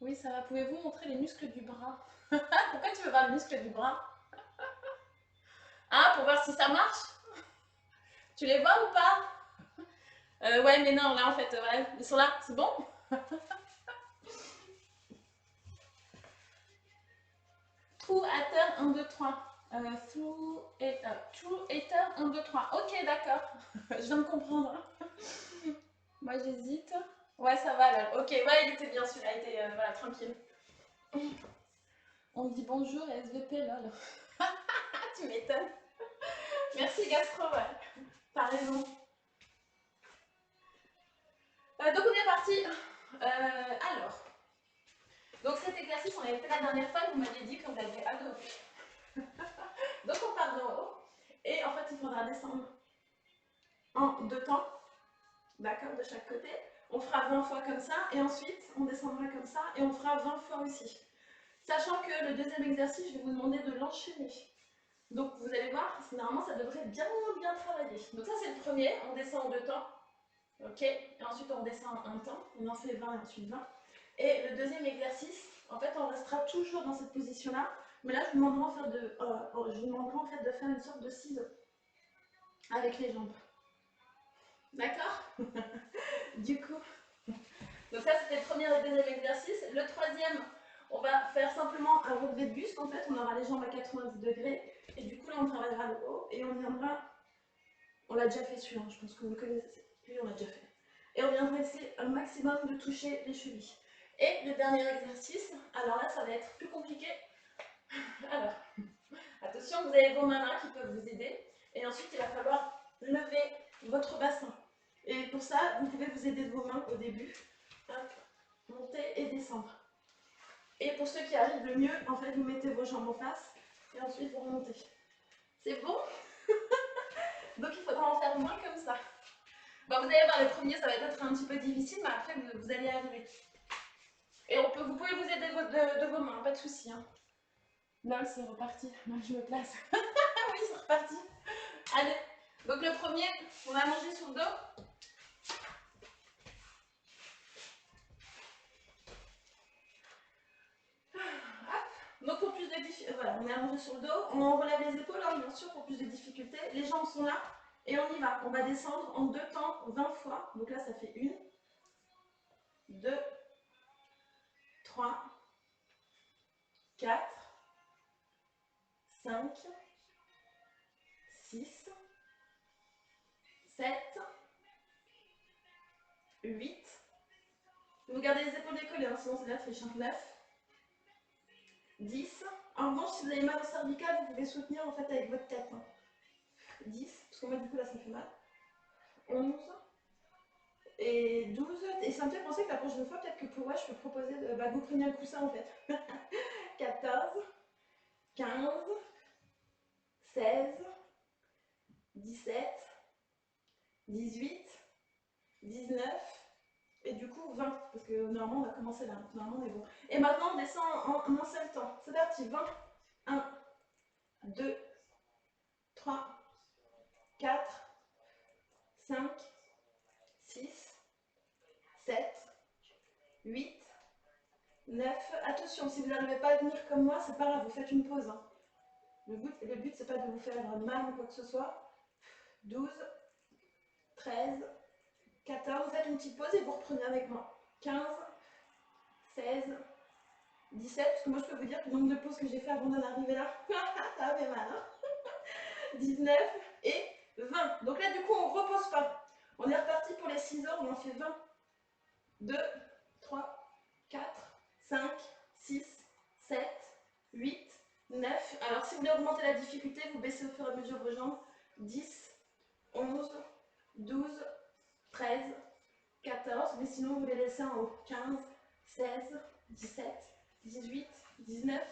Speaker 1: Oui, ça va. Pouvez-vous montrer les muscles du bras? Pourquoi tu veux voir les muscles du bras? Ah, pour voir si ça marche? Tu les vois ou pas? Ouais, mais non, là, en fait, voilà, ils sont là, c'est bon? True Hatter 1, 2, 3. True Hatter 1, 2, 3. Ok, d'accord. Je viens de comprendre. Moi, j'hésite. Ouais, ça va là. Ok, ouais, il était bien celui-là, il était voilà, tranquille. On me dit bonjour SVP, lol. Tu m'étonnes. Merci Gastro, ouais. T'as raison. Donc on est parti. Alors, donc cet exercice, on l'avait fait la dernière fois, vous m'aviez dit que vous aviez adoré. Donc on part de haut. Et en fait, il faudra descendre en 2 temps. D'accord, de chaque côté. On fera 20 fois comme ça. Et ensuite, on descendra comme ça. Et on fera 20 fois aussi. Sachant que le deuxième exercice, je vais vous demander de l'enchaîner. Donc vous allez voir, normalement ça devrait bien travailler. Donc ça c'est le premier, on descend en 2 temps. Ok, et ensuite on descend en 1 temps, on en fait 20 et ensuite 20. Et le deuxième exercice, en fait on restera toujours dans cette position-là, mais là je vous demanderai en fait de faire une sorte de ciseau avec les jambes. D'accord? Du coup, donc ça c'était le premier et le deuxième exercice. Le troisième, on va faire simplement un relevé de buste, en fait on aura les jambes à 90 degrés. Et du coup là on travaillera le haut et on viendra, on l'a déjà fait celui-là, je pense que vous le connaissez, lui on l'a déjà fait. Et on viendra essayer un maximum de toucher les chevilles. Et le dernier exercice, alors là ça va être plus compliqué. Alors, attention, vous avez vos mains là qui peuvent vous aider. Et ensuite il va falloir lever votre bassin. Et pour ça, vous pouvez vous aider de vos mains au début. Hop, monter et descendre. Et pour ceux qui arrivent le mieux, en fait vous mettez vos jambes en face et ensuite vous remontez. C'est bon? Donc il faudra en faire moins comme ça. Bon, vous allez voir, le premier ça va être un petit peu difficile, mais après vous allez arriver. Et vous pouvez vous aider de vos mains, pas de souci. Hein. Là c'est reparti, moi je me place. Oui, c'est reparti. Allez, donc le premier, on va manger sur le dos. Donc pour plus de difficulté, voilà, on est allongé sur le dos, on relève les épaules, hein, bien sûr, pour plus de difficulté. Les jambes sont là et on y va. On va descendre en 2 temps, 20 fois. Donc là, ça fait 1, 2, 3, 4, 5, 6, 7, 8. Vous gardez les épaules décollées, hein, sinon c'est la triche. 9, 10. En revanche, si vous avez mal au cervical, vous pouvez soutenir en fait avec votre tête. Hein. 10, parce que moi du coup là ça me fait mal. 11 et 12. Et ça me fait penser que la prochaine fois, peut-être que pour moi, je peux proposer de vous preniez un coussin en fait. 14, 15, 16, 17, 18, 19 et du coup 20. Parce que normalement on va commencer là. Normalement on est bon. Et maintenant on descend en un seul temps. C'est parti. 20. 1, 2, 3, 4, 5, 6, 7, 8, 9. Attention, si vous n'arrivez pas à tenir comme moi, c'est pas grave, vous faites une pause. Hein. Le but c'est pas de vous faire mal ou quoi que ce soit. 12, 13, 14. Vous faites une petite pause et vous reprenez avec moi. 15, 16, 17. Parce que moi je peux vous dire que le nombre de pauses que j'ai fait avant d'en arriver là, ça a fait mal. Hein.
Speaker 2: 19 et 20. Donc là, du coup, on ne repose pas. On est reparti pour les 6 heures, on en fait 20. 2, 3, 4, 5, 6, 7, 8, 9. Alors, si vous voulez augmenter la difficulté, vous baissez au fur et à mesure vos jambes. 10, 11, 12, 13, 14. Mais sinon, vous les laissez en haut. 15, 16, 17, 18, 19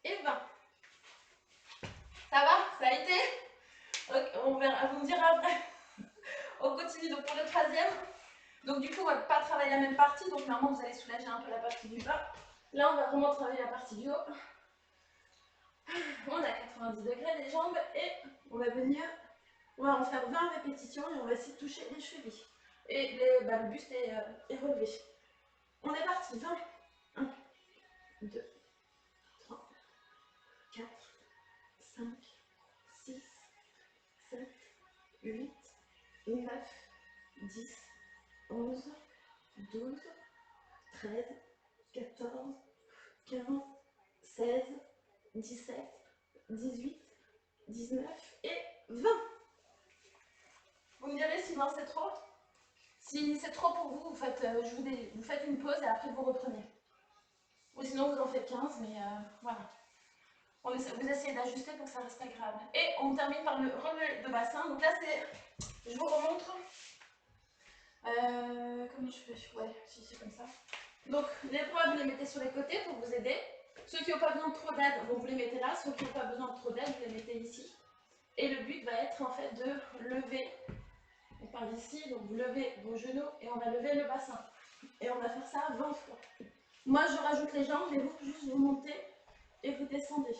Speaker 2: et 20. Ça va? Ça a été? Okay, on verra, vous me direz après. On continue donc pour le troisième. Donc du coup, on ne va pas travailler la même partie. Donc normalement, vous allez soulager un peu la partie du bas. Là, on va vraiment travailler la partie du haut. On a 90 degrés les jambes et on va venir, on va en faire 20 répétitions et on va essayer de toucher les chevilles. Et le buste est relevé. On est parti, 20. 1, 2, 3, 4, 5, 6, 7, 8, 9, 10, 11, 12, 13, 14, 15, 16, 17, 18, 19 et 20. Vous me direz si 20 c'est trop. Si c'est trop pour vous, vous faites une pause et après vous reprenez. Ou sinon vous en faites 15, mais voilà. Vous essayez d'ajuster pour que ça reste agréable. Et on termine par le relevé de bassin. Donc là c'est, je vous remontre. Comment je fais? Ouais, si c'est comme ça. Donc les poids vous les mettez sur les côtés pour vous aider. Ceux qui n'ont pas besoin de trop d'aide, vous les mettez là. Ceux qui n'ont pas besoin de trop d'aide, vous les mettez ici. Et le but va être en fait de lever. On part d'ici, donc vous levez vos genoux et on va lever le bassin. Et on va faire ça 20 fois. Moi je rajoute les jambes et vous juste vous montez et vous descendez.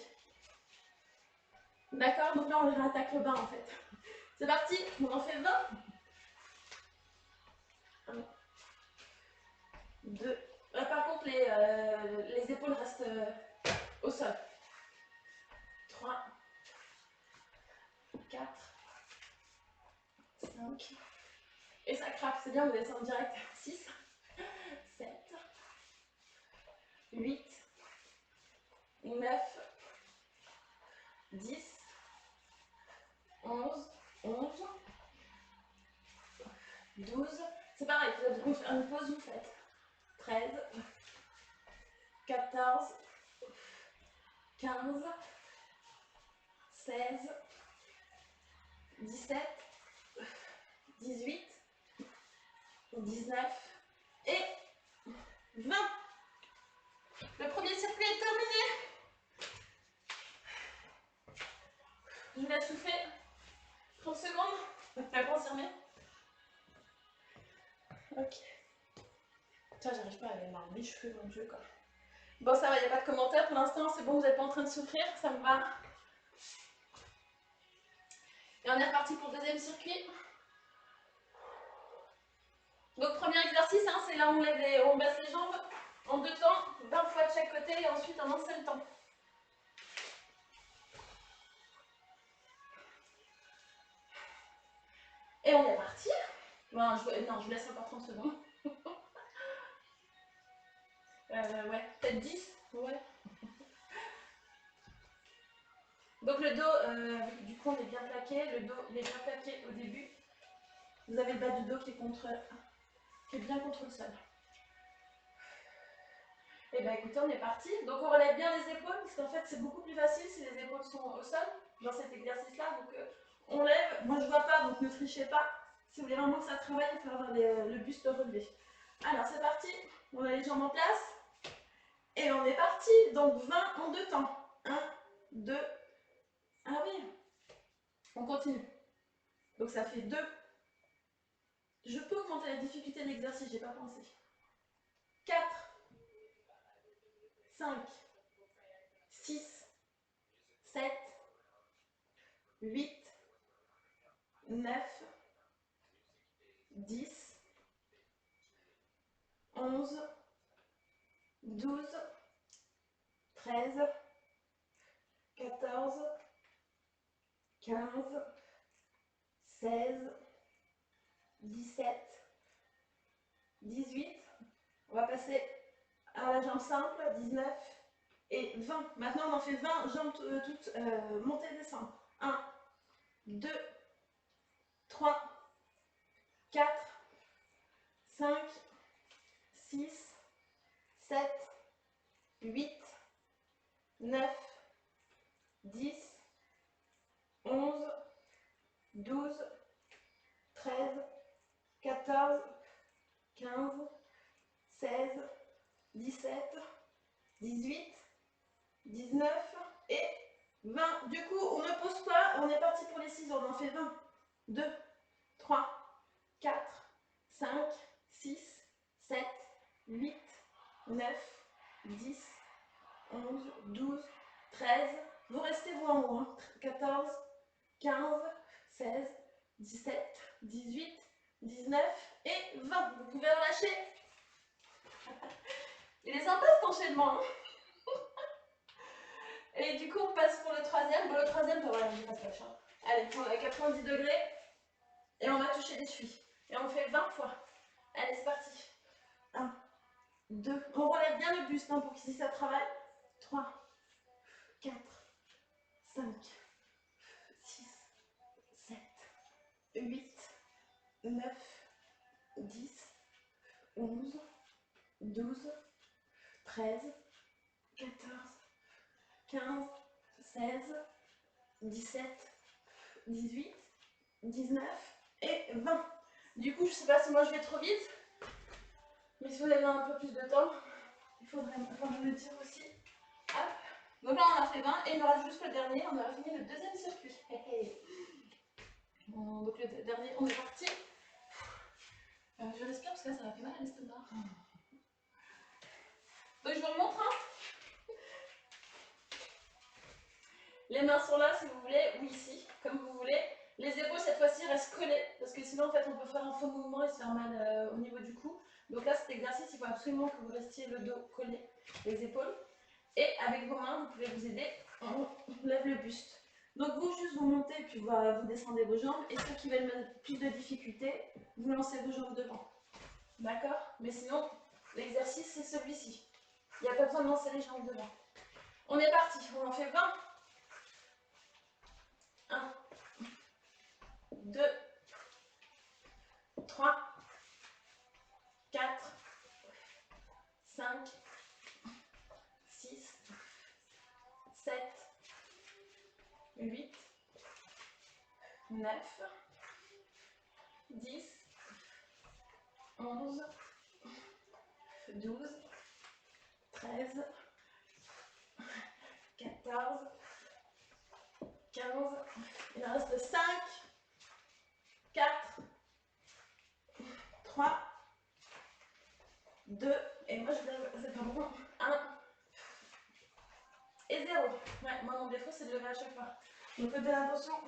Speaker 2: D'accord? Donc là on réattaque le bas en fait. C'est parti, on en fait 20. 1, 2. Là par contre les épaules restent au sol. 3, 4, 5. Et ça craque, c'est bien, vous descendez direct. 6, 7, 8, 9, 10, 11, 12. C'est pareil, vous avez besoin de faire une pause, vous faites 13, 14, 15, 16, 17, 18, 19 et 20. Le premier circuit est terminé. Je vous laisse souffler 30 secondes. T'as confirmé? Ok. Tiens, j'arrive pas à aller marrer les cheveux, mon Dieu, quoi. Bon, ça va, il n'y a pas de commentaires pour l'instant, c'est bon, vous n'êtes pas en train de souffrir, ça me va. Et on est reparti pour le deuxième circuit. Donc, premier exercice, hein, c'est là où on baisse les jambes en 2 temps, 20 fois de chaque côté et ensuite en un seul temps. Et on est parti. Bon, non, je vous laisse encore 30 secondes. Ouais, peut-être 10. Ouais. Donc le dos, du coup on est bien plaqué, le dos il est bien plaqué au début. Vous avez le bas du dos qui est bien contre le sol. Et bien écoutez, on est parti. Donc on relève bien les épaules, parce qu'en fait c'est beaucoup plus facile si les épaules sont au sol, dans cet exercice-là. Donc on lève, moi je vois pas, donc ne trichez pas. Si vous voulez vraiment que ça travaille, il faut avoir le buste relevé. Alors c'est parti, on a les jambes en place. Et on est parti, donc 20 en 2 temps. 1, 2, ah oui, on continue. Donc ça fait 2. Je peux augmenter la difficulté de l'exercice, j'ai pas pensé. 4, 5, 6, 7, 8, 9, 10, 11, 12, 13, 14, 15, 16, 17, 18. On va passer à la jambe simple, 19 et 20. Maintenant, on en fait 20 jambes toutes montées et descendre. 1, 2, 3, 4, 5, 6, 7, 8, 9, 10, 11, 12, 13, 14, 15, 16, 17, 18, 19 et 20. Du coup, on ne pose pas, on est parti pour les ciseaux, on en fait 20. 2, 3, 4, 5, 6, 7, 8, 9, 10, 11, 12, 13. Vous restez vous en haut. 14, 15, 16, 17, 18, 19 et 20. Vous pouvez relâcher. Il est sympa cet enchaînement. Et du coup, on passe pour le troisième. Bon, le troisième, voilà, je passe la chambre. Allez, on est à 90 degrés. Et on va toucher les chevilles. Et on fait 20 fois. Allez, c'est parti. 1, 2. On relève bien le buste hein, pour qu'ici ça travaille. 3, 4, 5, 6, 7, 8, 9, 10, 11, 12, 13, 14, 15, 16, 17, 18, 19 et 20. Du coup, je sais pas si moi je vais trop vite, mais si vous avez un peu plus de temps, il faudrait me le dire aussi. Hop. Donc là, on a fait 20 et il nous reste juste le dernier. On aura fini le deuxième circuit. Bon, donc le dernier, on est parti. Je respire parce que là, ça m'a fait mal à l'estomac. Donc je vous remontre. Hein. Les mains sont là si vous voulez, ou ici, comme vous voulez. Les épaules cette fois-ci restent collées, parce que sinon en fait on peut faire un faux mouvement et se faire mal au niveau du cou. Donc là cet exercice, il faut absolument que vous restiez le dos collé, les épaules. Et avec vos mains, vous pouvez vous aider, on lève le buste. Donc vous juste vous montez, puis vous descendez vos jambes. Et ceux qui veulent mettre plus de difficulté, vous lancez vos jambes devant. D'accord? Mais sinon, l'exercice c'est celui-ci. Il n'y a pas besoin de lancer les jambes devant. On est parti, on en fait 20. 1, 2, 3, 4, 5, 6, 7, 8, 9, 10, 11, 12, 13, 14, 15, il en reste 5, 4, 3, 2, et moi je lève, c'est pas bon, 1 et 0. Ouais, moi mon défaut c'est de lever à chaque fois. Donc faites bien attention,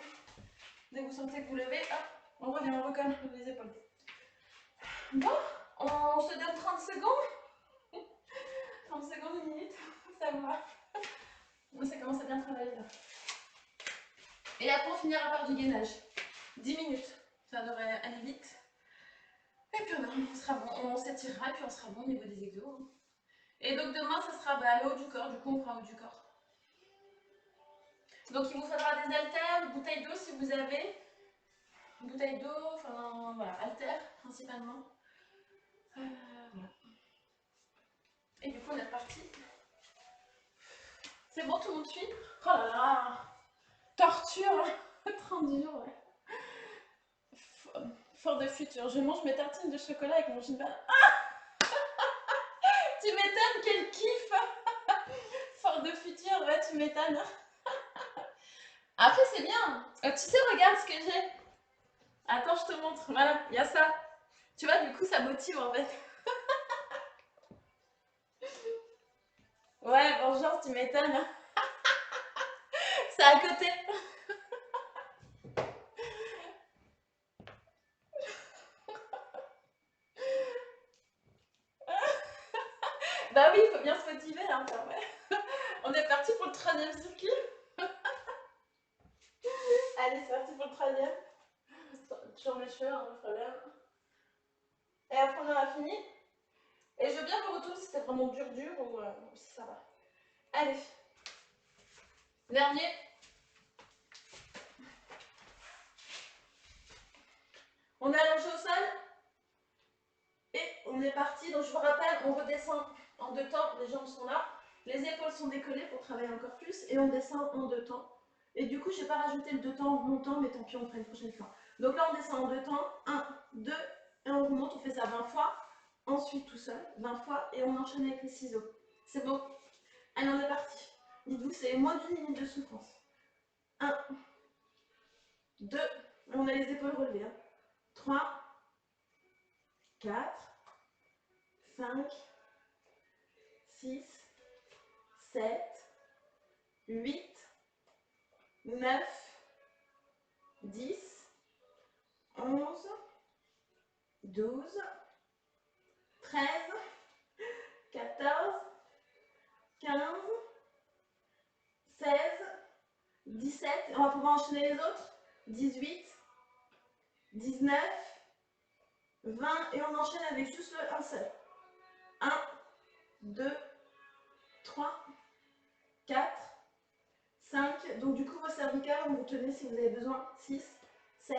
Speaker 2: dès que vous sentez que vous levez, hop, on revient, on recolle les épaules. Bon, on se donne 30 secondes. 30 secondes, une minute, ça va. Ça commence à bien travailler là. Et après on finira par du gainage. 10 minutes, ça devrait aller vite. Et puis on sera bon, on s'étirera et puis on sera bon au niveau des exos. Et donc demain, ça sera le haut du corps, du coup on fera le haut du corps. Donc il vous faudra des haltères, une bouteille d'eau si vous avez. Une bouteille d'eau, enfin voilà, haltères principalement. Voilà. Et du coup on est reparti. C'est bon, tout le monde suit? Oh là là, torture, 30 jours, ouais. Fort de futur, je mange mes tartines de chocolat avec mon gin. Ah, tu m'étonnes, quel kiff. Fort de futur, ouais, tu m'étonnes. Après, c'est bien. Tu sais, regarde ce que j'ai. Attends, je te montre. Voilà, il y a ça. Tu vois, du coup, ça motive en fait. Ouais, vengeance, tu m'étonnes. C'est à côté. Bah oui, il faut bien se motiver, hein, quand même. On est parti pour le troisième circuit. Allez, c'est parti pour le troisième. Toujours mes cheveux, hein, le problème. Et après, on aura fini. Et je veux bien vos retours si c'était vraiment dur ou si ça va. Allez. Dernier. On est allongé au sol et on est parti. Donc je vous rappelle, on redescend en 2 temps, les jambes sont là, les épaules sont décollées pour travailler encore plus et on descend en 2 temps. Et du coup, je n'ai pas rajouté le 2 temps en remontant, mais tant pis, on fera une prochaine fois. Donc là, on descend en 2 temps, 1, 2, et on remonte, on fait ça 20 fois. Ensuite, tout seul, 20 fois, et on enchaîne avec les ciseaux. C'est bon? Allez, on est parti. Dites-vous, c'est moins d'1 minute de souffrance. 1, 2, on a les épaules relevées. 3, 4, 5, 6, 7, 8, 9, 10, 11, 12, 13, 14, 15, 16, 17, on va pouvoir enchaîner les autres, 18, 19, 20, et on enchaîne avec juste un seul. 1, 2, 3, 4, 5, donc du coup vos cervicales, vous tenez si vous avez besoin, 6, 7,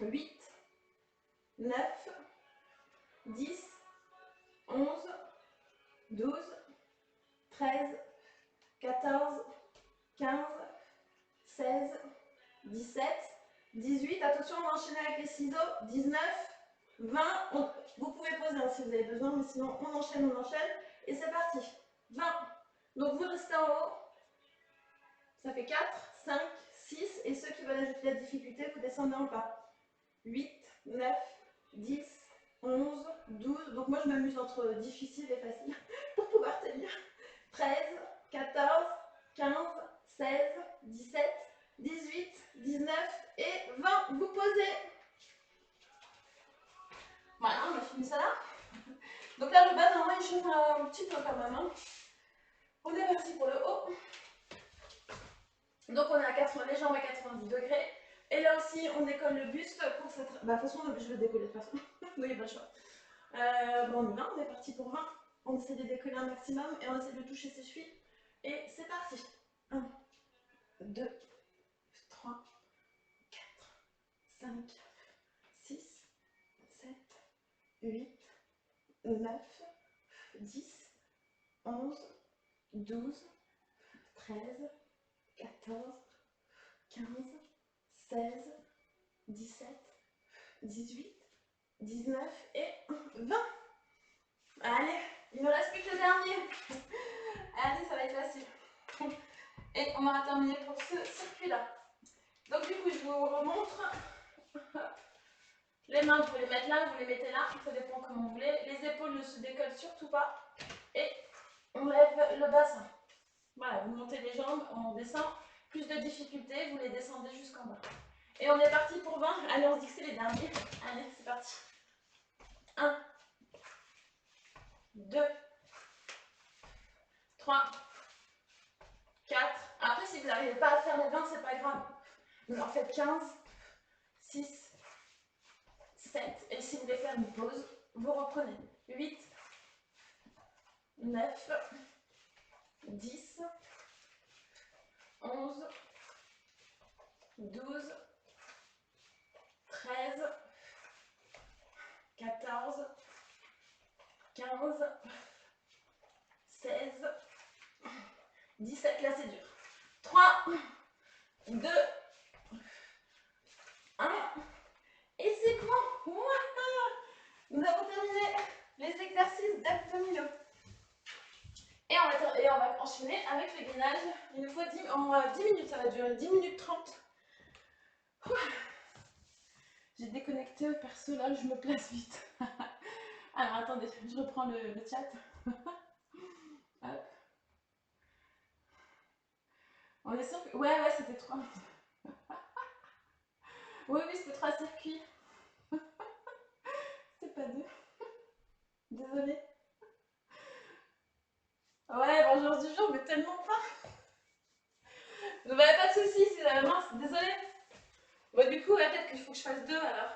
Speaker 2: 8, 9, 10, 11, 12, 13, 14, 15, 16, 17, 18, attention on va enchaîner avec les ciseaux, 19, 20, vous pouvez poser hein, si vous avez besoin, mais sinon on enchaîne, et c'est parti, 20, donc vous restez en haut, ça fait 4, 5, 6, et ceux qui veulent ajouter la difficulté, vous descendez en bas, 8, 9, 10, 11, 12, donc moi je m'amuse entre difficile et facile pour pouvoir tenir, 13, 14, 15, 16, 17, 18, 19 et 20, vous posez. Voilà, on a fini ça là. Donc là le bas normalement il chauffe un petit peu quand même. Hein. On est parti pour le haut. Donc on est à 80, les jambes à 90 degrés. Et là aussi on décolle le buste pour cette... Bah de toute façon je vais décoller de toute façon. Oui, il n'y a pas le choix. Bon on y va, on est parti pour 20. On essaie de décoller un maximum et on essaie de toucher ses chevilles. Et c'est parti. 1, 2, 3, 4, 5, 6, 7, 8, 9, 10, 11, 12, 13, 14, 15, 16, 17, 18, 19 et 20. Allez, il ne reste plus que le dernier. Allez, ça va être facile. Et on aura terminé pour ce circuit-là. Donc du coup, je vous remontre. Les mains, vous les mettez là, vous les mettez là, ça dépend comment vous voulez. Les épaules ne se décollent surtout pas. Et on lève le bassin. Voilà, vous montez les jambes, on descend. Plus de difficulté, vous les descendez jusqu'en bas. Et on est parti pour 20. Allez, on se dit que c'est les derniers. Allez, c'est parti. 1, 2, 3, 4. Après, si vous n'arrivez pas à faire les 20, c'est pas grave. Vous en faites 15, 6, 7. Et si vous voulez faire une pause, vous reprenez. 8, 9, 10, 11, 12, 13, 14, 15, 16, 17, là c'est dur. 3, 2, 1, et c'est bon. Nous avons terminé les exercices d'abdominaux. Et on va enchaîner avec le gainage. Il nous faut 10 minutes, ça va durer 10 minutes 30. J'ai déconnecté au perso, là je me place vite. Alors attendez, je reprends le chat. Hop. On est sûr que... Ouais, c'était 3. Oui, c'était 3 circuits. C'était pas 2. Désolée. Ouais, bonjour du jour, mais tellement pas. Vous n'avez pas de soucis, c'est la mince, désolée. Bon, du coup, peut-être qu'il faut que je fasse 2 alors.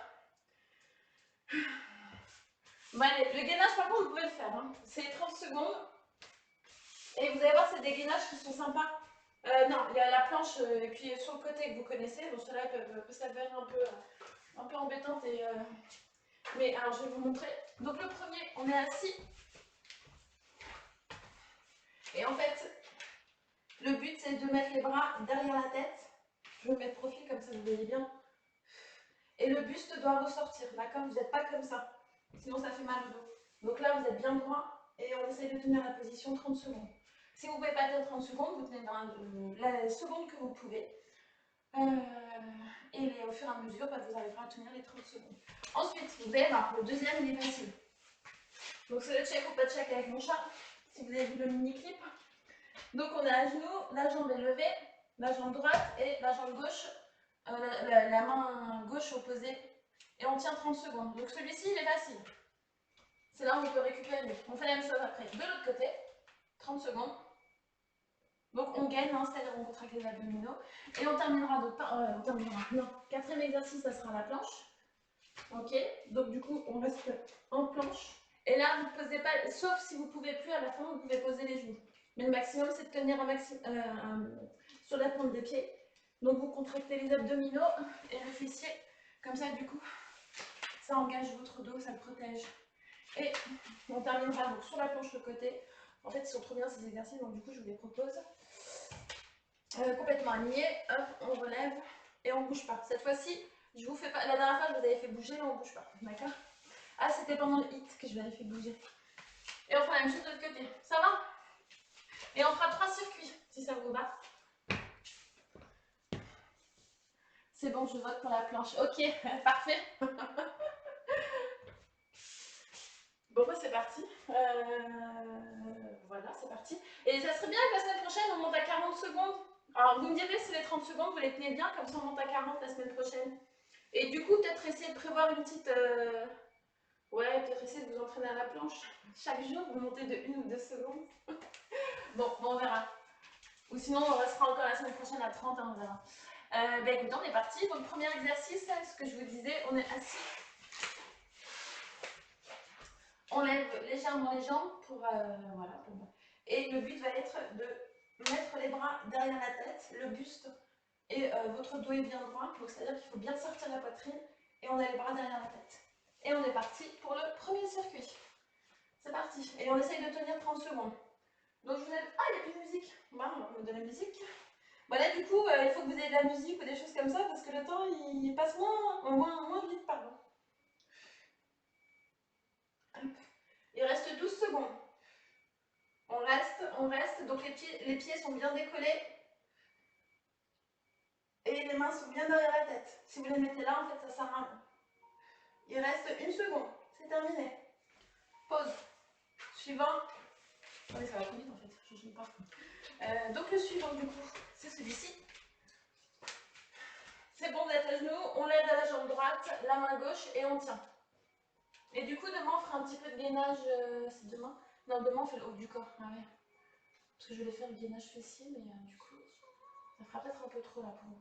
Speaker 2: Bon, allez, le gainage, par contre, vous pouvez le faire. Hein. C'est 30 secondes. Et vous allez voir, c'est des gainages qui sont sympas. Non, il y a la planche et puis sur le côté que vous connaissez. Bon, ceux-là peuvent servir un peu
Speaker 1: un peu embêtante. Mais alors, je vais vous montrer. Donc, le premier, on est assis. Et en fait, le but, c'est de mettre les bras derrière la tête. Je vais me mettre profil, comme ça, vous voyez bien. Et le buste doit ressortir, d'accord? Vous n'êtes pas comme ça. Sinon, ça fait mal au dos. Donc là, vous êtes bien droit. Et on essaye de tenir la position 30 secondes. Si vous ne pouvez pas tenir 30 secondes, vous tenez dans la seconde que vous pouvez. Et au fur et à mesure, vous arriverez à tenir les 30 secondes. Ensuite, vous allez voir, le deuxième, il est facile. Donc c'est le check ou pas de check avec mon chat, si vous avez vu le mini-clip. Donc on est à genoux, la jambe est levée, la jambe droite et la jambe gauche, la main gauche opposée. Et on tient 30 secondes. Donc celui-ci, il est facile. C'est là où on peut récupérer. On fait la même chose après. De l'autre côté, 30 secondes. Donc on gagne, hein, c'est-à-dire on contracte les abdominaux. Et on terminera non, quatrième exercice, ça sera la planche. Ok, donc du coup on reste en planche. Et là vous ne posez pas, sauf si vous ne pouvez plus à la fin, vous pouvez poser les genoux. Mais le maximum c'est de tenir sur la pointe des pieds. Donc vous contractez les abdominaux et le fessier. Comme ça du coup, ça engage votre dos, ça le protège. Et on terminera donc sur la planche de côté. En fait ils sont trop bien ces exercices, donc du coup je vous les propose. Complètement aligné, hop, on relève et on ne bouge pas. Cette fois-ci, je vous fais pas. La dernière fois, je vous avais fait bouger, mais on ne bouge pas. D'accord? Ah, c'était pendant le hit que je vous avais fait bouger. Et on fera la même chose de l'autre côté. Ça va? Et on fera 3 circuits, si ça vous va. C'est bon, je vote pour la planche. Ok, parfait. Bon, bah, c'est parti. Voilà, c'est parti. Et ça serait bien que la semaine prochaine, on monte à 40 secondes. Alors, vous me direz si les 30 secondes, vous les tenez bien, comme ça on monte à 40 la semaine prochaine. Et du coup, peut-être essayer de prévoir une petite... Ouais, peut-être essayer de vous entraîner à la planche. Chaque jour, vous montez de 1 ou 2 secondes. Bon, on verra. Ou sinon, on restera encore la semaine prochaine à 30, hein, on verra. Bah écoutez, on est parti. Donc, premier exercice, ce que je vous disais, on est assis. On lève légèrement les jambes pour... voilà. Et le but va être de mettre les bras derrière la tête, le buste, et votre dos est bien droit. Donc, c'est-à-dire qu'il faut bien sortir la poitrine et on a les bras derrière la tête. Et on est parti pour le premier circuit. C'est parti. Et on essaye de tenir 30 secondes. Donc je vous aide. Ah, il n'y a plus de musique. Bah, on va me donner la musique. Voilà, du coup, il faut que vous ayez de la musique ou des choses comme ça parce que le temps, il passe moins vite, pardon. Il reste 12 secondes. On reste. Donc les pieds sont bien décollés. Et les mains sont bien derrière la tête. Si vous les mettez là, en fait, ça sert à rien. Il reste 1 seconde. C'est terminé. Pause. Suivant. Oh, mais ça va trop vite en fait, je ne sais pas. Donc le suivant du coup, c'est celui-ci. C'est bon d'être à genoux, on lève la jambe droite, la main gauche et on tient. Et du coup demain on fera un petit peu de gainage, c'est demain? Non, demain on fait le haut du corps, ah ouais. Parce que je voulais faire le gainage fessier, mais du coup, ça fera peut-être un peu trop là pour vous.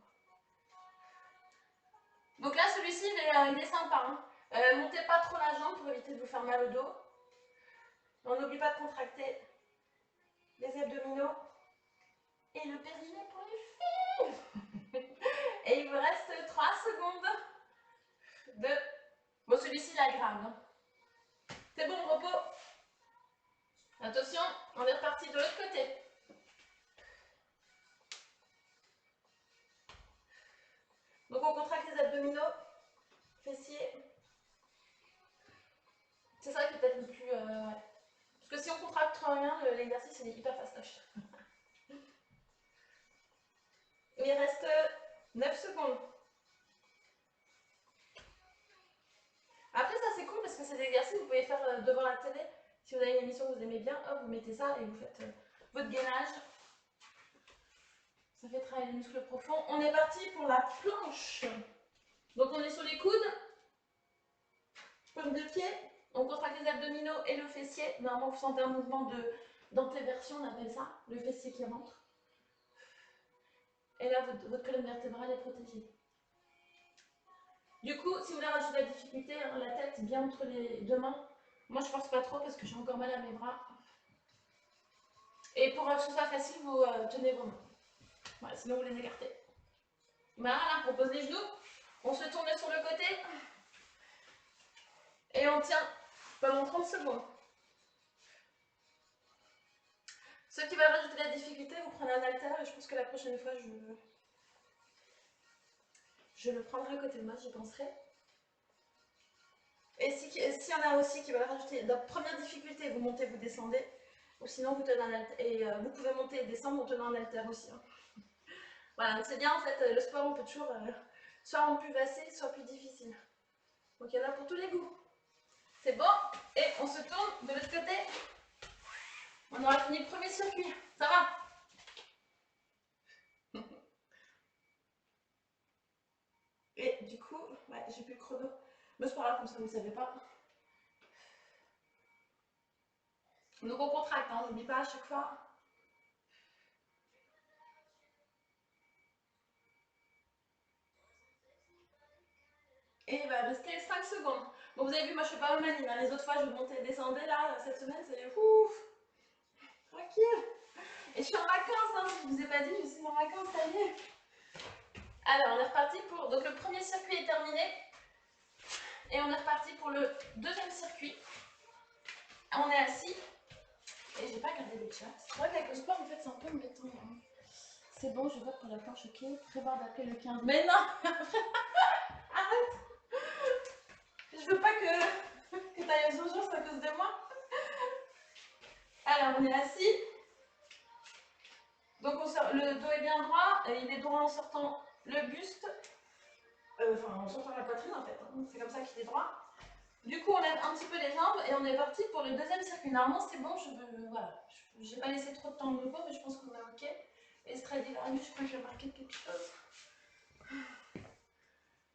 Speaker 1: Donc là celui-ci il est sympa, hein. Montez pas trop la jambe pour éviter de vous faire mal au dos. On n'oublie pas de contracter les abdominaux et le périnée pour les filles. Et il vous reste 3 secondes. 2. Bon, celui-ci, il est grave. Hein. C'est bon, repos. Attention, on est reparti de l'autre côté. Donc, on contracte les abdominaux, fessiers. C'est ça qui est peut-être le plus... Parce que si on contracte rien, l'exercice, il est hyper fastoche. Il reste 9 secondes. Après, ça, c'est cool parce que ces exercices, vous pouvez faire devant la télé. Si vous avez une émission que vous aimez bien, hop, vous mettez ça et vous faites votre gainage. Ça fait travailler les muscles profonds. On est parti pour la planche. Donc, on est sur les coudes. Paume de pied. On contracte les abdominaux et le fessier. Normalement, vous sentez un mouvement d'antéversion, on appelle ça. Le fessier qui rentre. Et là, votre colonne vertébrale est protégée. Du coup, si vous voulez rajouter la difficulté, hein, la tête bien entre les deux mains. Moi, je force pas trop parce que j'ai encore mal à mes bras. Et pour que ce soit facile, vous tenez vos mains. Voilà, sinon, vous les écartez. Voilà, on pose les genoux.
Speaker 2: On se tourne sur le côté. Et on tient pendant 30 secondes. Ceux qui veulent rajouter la difficulté, vous prenez un haltère et je pense que la prochaine fois, je le prendrai à côté de moi, j'y penserai. Et s'il y en a aussi qui veulent rajouter, la première difficulté, vous montez, vous descendez. Ou sinon, vous tenez un haltère. Et vous pouvez monter et descendre en tenant un haltère aussi. Hein. Voilà, c'est bien en fait, le sport, on peut toujours soit rendre plus facile, soit plus difficile. Donc il y en a pour tous les goûts. C'est bon. Et on se tourne de l'autre côté. On aura fini le premier circuit. Ça va? Et du coup, ouais, j'ai plus le chrono. Mais c'est pas grave, comme ça vous ne savez pas. Donc on contracte, hein, n'oublie pas à chaque fois. Et il va rester 5 secondes. Bon, vous avez vu, moi je fais pas ma manie. Hein. Les autres fois, je montais et descendais. Là, cette semaine, c'est ouf. Tranquille. Et je suis en vacances, hein, si je ne vous ai pas dit, je suis en vacances, ça y est. Alors, on est reparti pour... Donc, le premier circuit est terminé. Et on est reparti pour le deuxième circuit. On est assis. Et j'ai pas regardé le chat. C'est vrai qu'avec le sport, en fait, c'est un peu embêtant. Hein. C'est bon, je vote pour la planche, ok. Prévoir d'appeler le 15. Mais non. Arrête. Je veux pas que tu ailles aux urgences à cause de moi. Alors, on est assis. Donc, le dos est bien droit. Il est droit en sortant le buste. Enfin, en sortant la poitrine, en fait. Hein. C'est comme ça qu'il est droit. Du coup, on lève un petit peu les jambes et on est parti pour le deuxième circuit. Normalement, c'est bon. Voilà. J'ai pas laissé trop de temps de repos, mais je pense qu'on est ok. Et Stradivarius, je crois que j'ai remarqué quelque chose.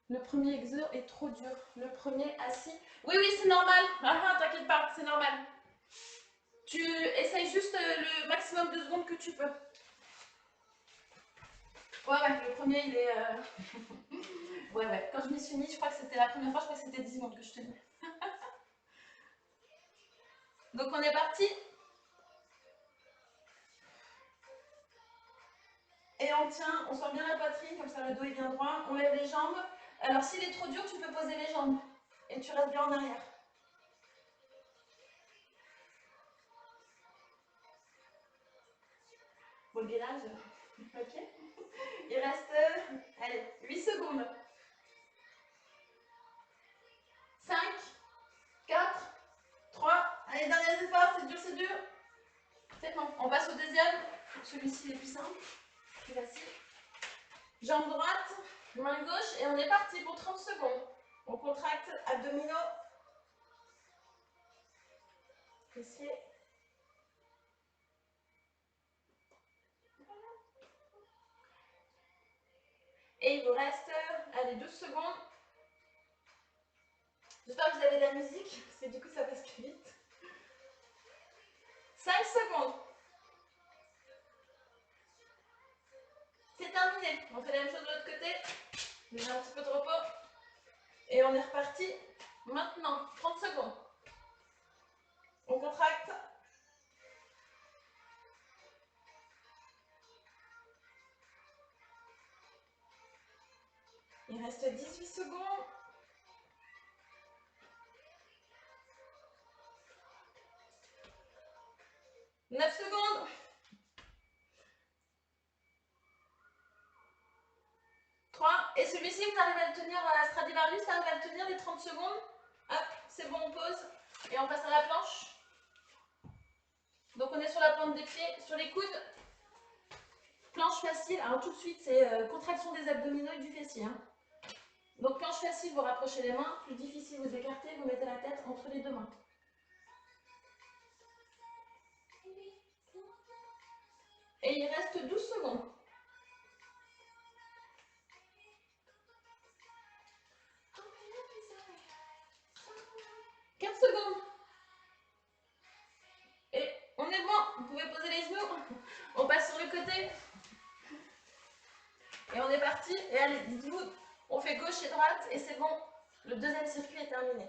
Speaker 2: Le premier exo est trop dur. Le premier assis. Oui, oui, c'est normal. Ah, t'inquiète pas, c'est normal. Tu essayes juste le maximum de secondes que tu peux. Ouais, le premier, il est... ouais. Quand je m'y suis mis, je crois que c'était la première fois, je crois que c'était 10 secondes que je tenais. Donc, on est parti. Et on tient, on sent bien la poitrine, comme ça le dos est bien droit. On lève les jambes. Alors, s'il est trop dur, tu peux poser les jambes. Et tu restes bien en arrière. Bon, le gainage, ok. Il reste, allez, 8 secondes. 5, 4, 3. Allez, dernier effort, c'est dur, c'est dur. C'est bon, on passe au deuxième. Celui-ci il est plus simple, plus facile. Jambe droite, main gauche, et on est parti pour 30 secondes. On contracte abdominaux. Fessiers. Et il vous reste, allez, 12 secondes. J'espère que vous avez de la musique, parce que du coup ça passe plus vite. 5 secondes. C'est terminé. On fait la même chose de l'autre côté. Déjà un petit peu de repos. Et on est reparti. Maintenant, 30 secondes. On contracte. Il reste 18 secondes. 9 secondes. 3. Et celui-ci, vous arrivez à le tenir à la Stradivarius, vous arrivez à le tenir les 30 secondes. Hop, c'est bon, on pose. Et on passe à la planche. Donc on est sur la pointe des pieds, sur les coudes. Planche facile. Alors tout de suite, c'est contraction des abdominaux et du fessier. Hein. Donc planche facile, vous rapprochez les mains. Plus difficile, vous écartez, vous mettez la tête entre les deux mains. Et il reste 12 secondes. 4 secondes. Et on est bon. Vous pouvez poser les genoux. On passe sur le côté. Et on est parti. Et allez, dites-vous, on fait gauche et droite. Et c'est bon. Le deuxième circuit est terminé.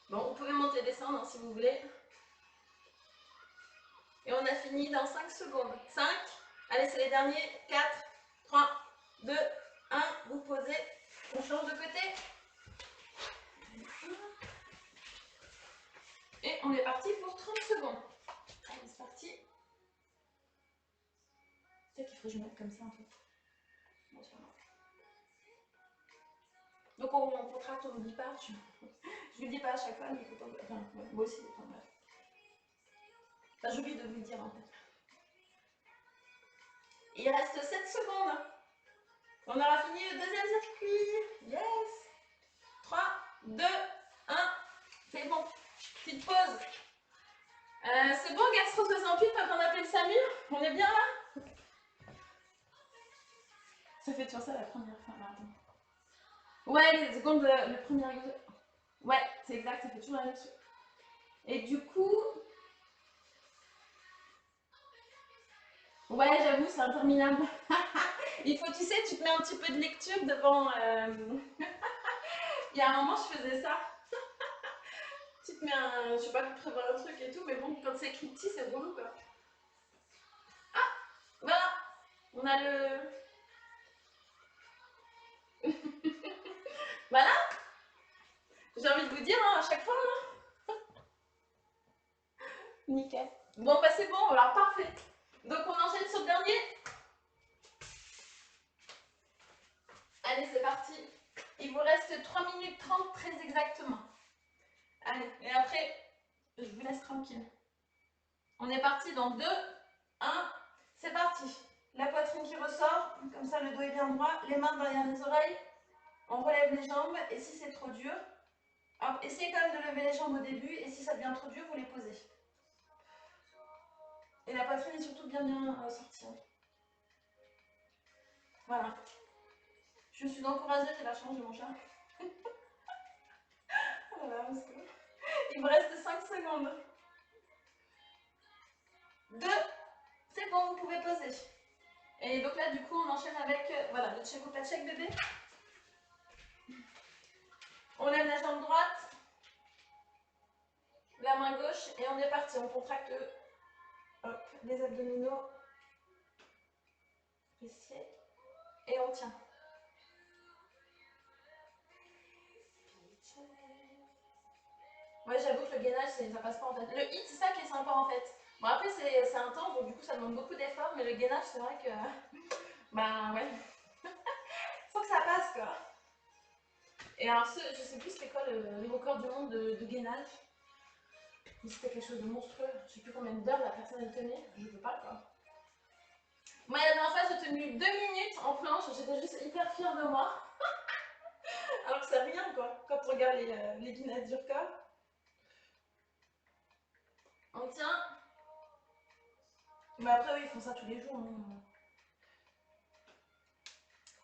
Speaker 2: Bon, vous pouvez monter et descendre hein, si vous voulez. Et on a fini dans 5 secondes. 5. Allez, c'est les derniers. 4, 3, 2, 1. Vous posez. On change de côté. Et on est parti pour 30 secondes. Allez, c'est parti. C'est qu'il faut que je mette comme ça un peu. Bon, donc on contracte, on ne dit pas. Je ne le dis pas à chaque fois, mais il faut pas. Enfin, ouais, moi aussi, enfin, bref. Enfin, j'oublie de vous le dire en fait. Il reste 7 secondes. On aura fini le deuxième circuit. Yes. 3, 2, 1. C'est bon. Petite pause. C'est bon, Gastro 68, quand on appelle Samu. On est bien là? Ça fait toujours ça la première fois. Pardon. Ouais, les secondes, le premier exo. Ouais, c'est exact, ça fait toujours la même chose. Et du coup. Ouais, j'avoue, c'est interminable. Il faut, tu sais, tu te mets un petit peu de lecture devant. Il y a un moment, je faisais ça. Tu te mets un. Je sais pas, tu prévois un truc et tout, mais bon, quand c'est écrit petit, c'est relou quoi. Ah, voilà, on a le. Voilà. J'ai envie de vous dire, hein, à chaque fois. Hein. Nickel. Bon, bah c'est bon, alors parfait. Donc on enchaîne sur le dernier. Allez, c'est parti. Il vous reste 3 minutes 30 très exactement. Allez, et après, je vous laisse tranquille. On est parti dans 2, 1, c'est parti. La poitrine qui ressort, comme ça le dos est bien droit, les mains derrière les oreilles. On relève les jambes et si c'est trop dur, alors, essayez quand même de lever les jambes au début et si ça devient trop dur, vous les posez. Et la poitrine est surtout bien sortie. Voilà. Je suis encouragée, j'ai la chance de mon chat. Voilà, parce que... Il me reste 5 secondes. 2, c'est bon, vous pouvez poser. Et donc là, du coup, on enchaîne avec voilà, le check bébé. On lève la jambe droite, la main gauche et on est parti. On contracte hop, les abdominaux, fessiers et on tient. Ouais, j'avoue que le gainage, ça passe pas en fait. Le hit, c'est ça qui est sympa en fait. Bon, après, c'est intense, donc du coup, ça demande beaucoup d'efforts, mais le gainage, c'est vrai que. Bah ouais. Faut que ça passe quoi. Et alors, je sais plus c'était quoi le record du monde de gainage. Mais c'était quelque chose de monstrueux. Je sais plus combien d'heures la personne elle tenait. Je peux pas quoi. Moi, la dernière fois, j'ai tenu 2 minutes en planche. J'étais juste hyper fière de moi. Alors que c'est rien quoi. Quand on regarde les Guinness du record. On tient. Mais après, oui, ils font ça tous les jours. Hein.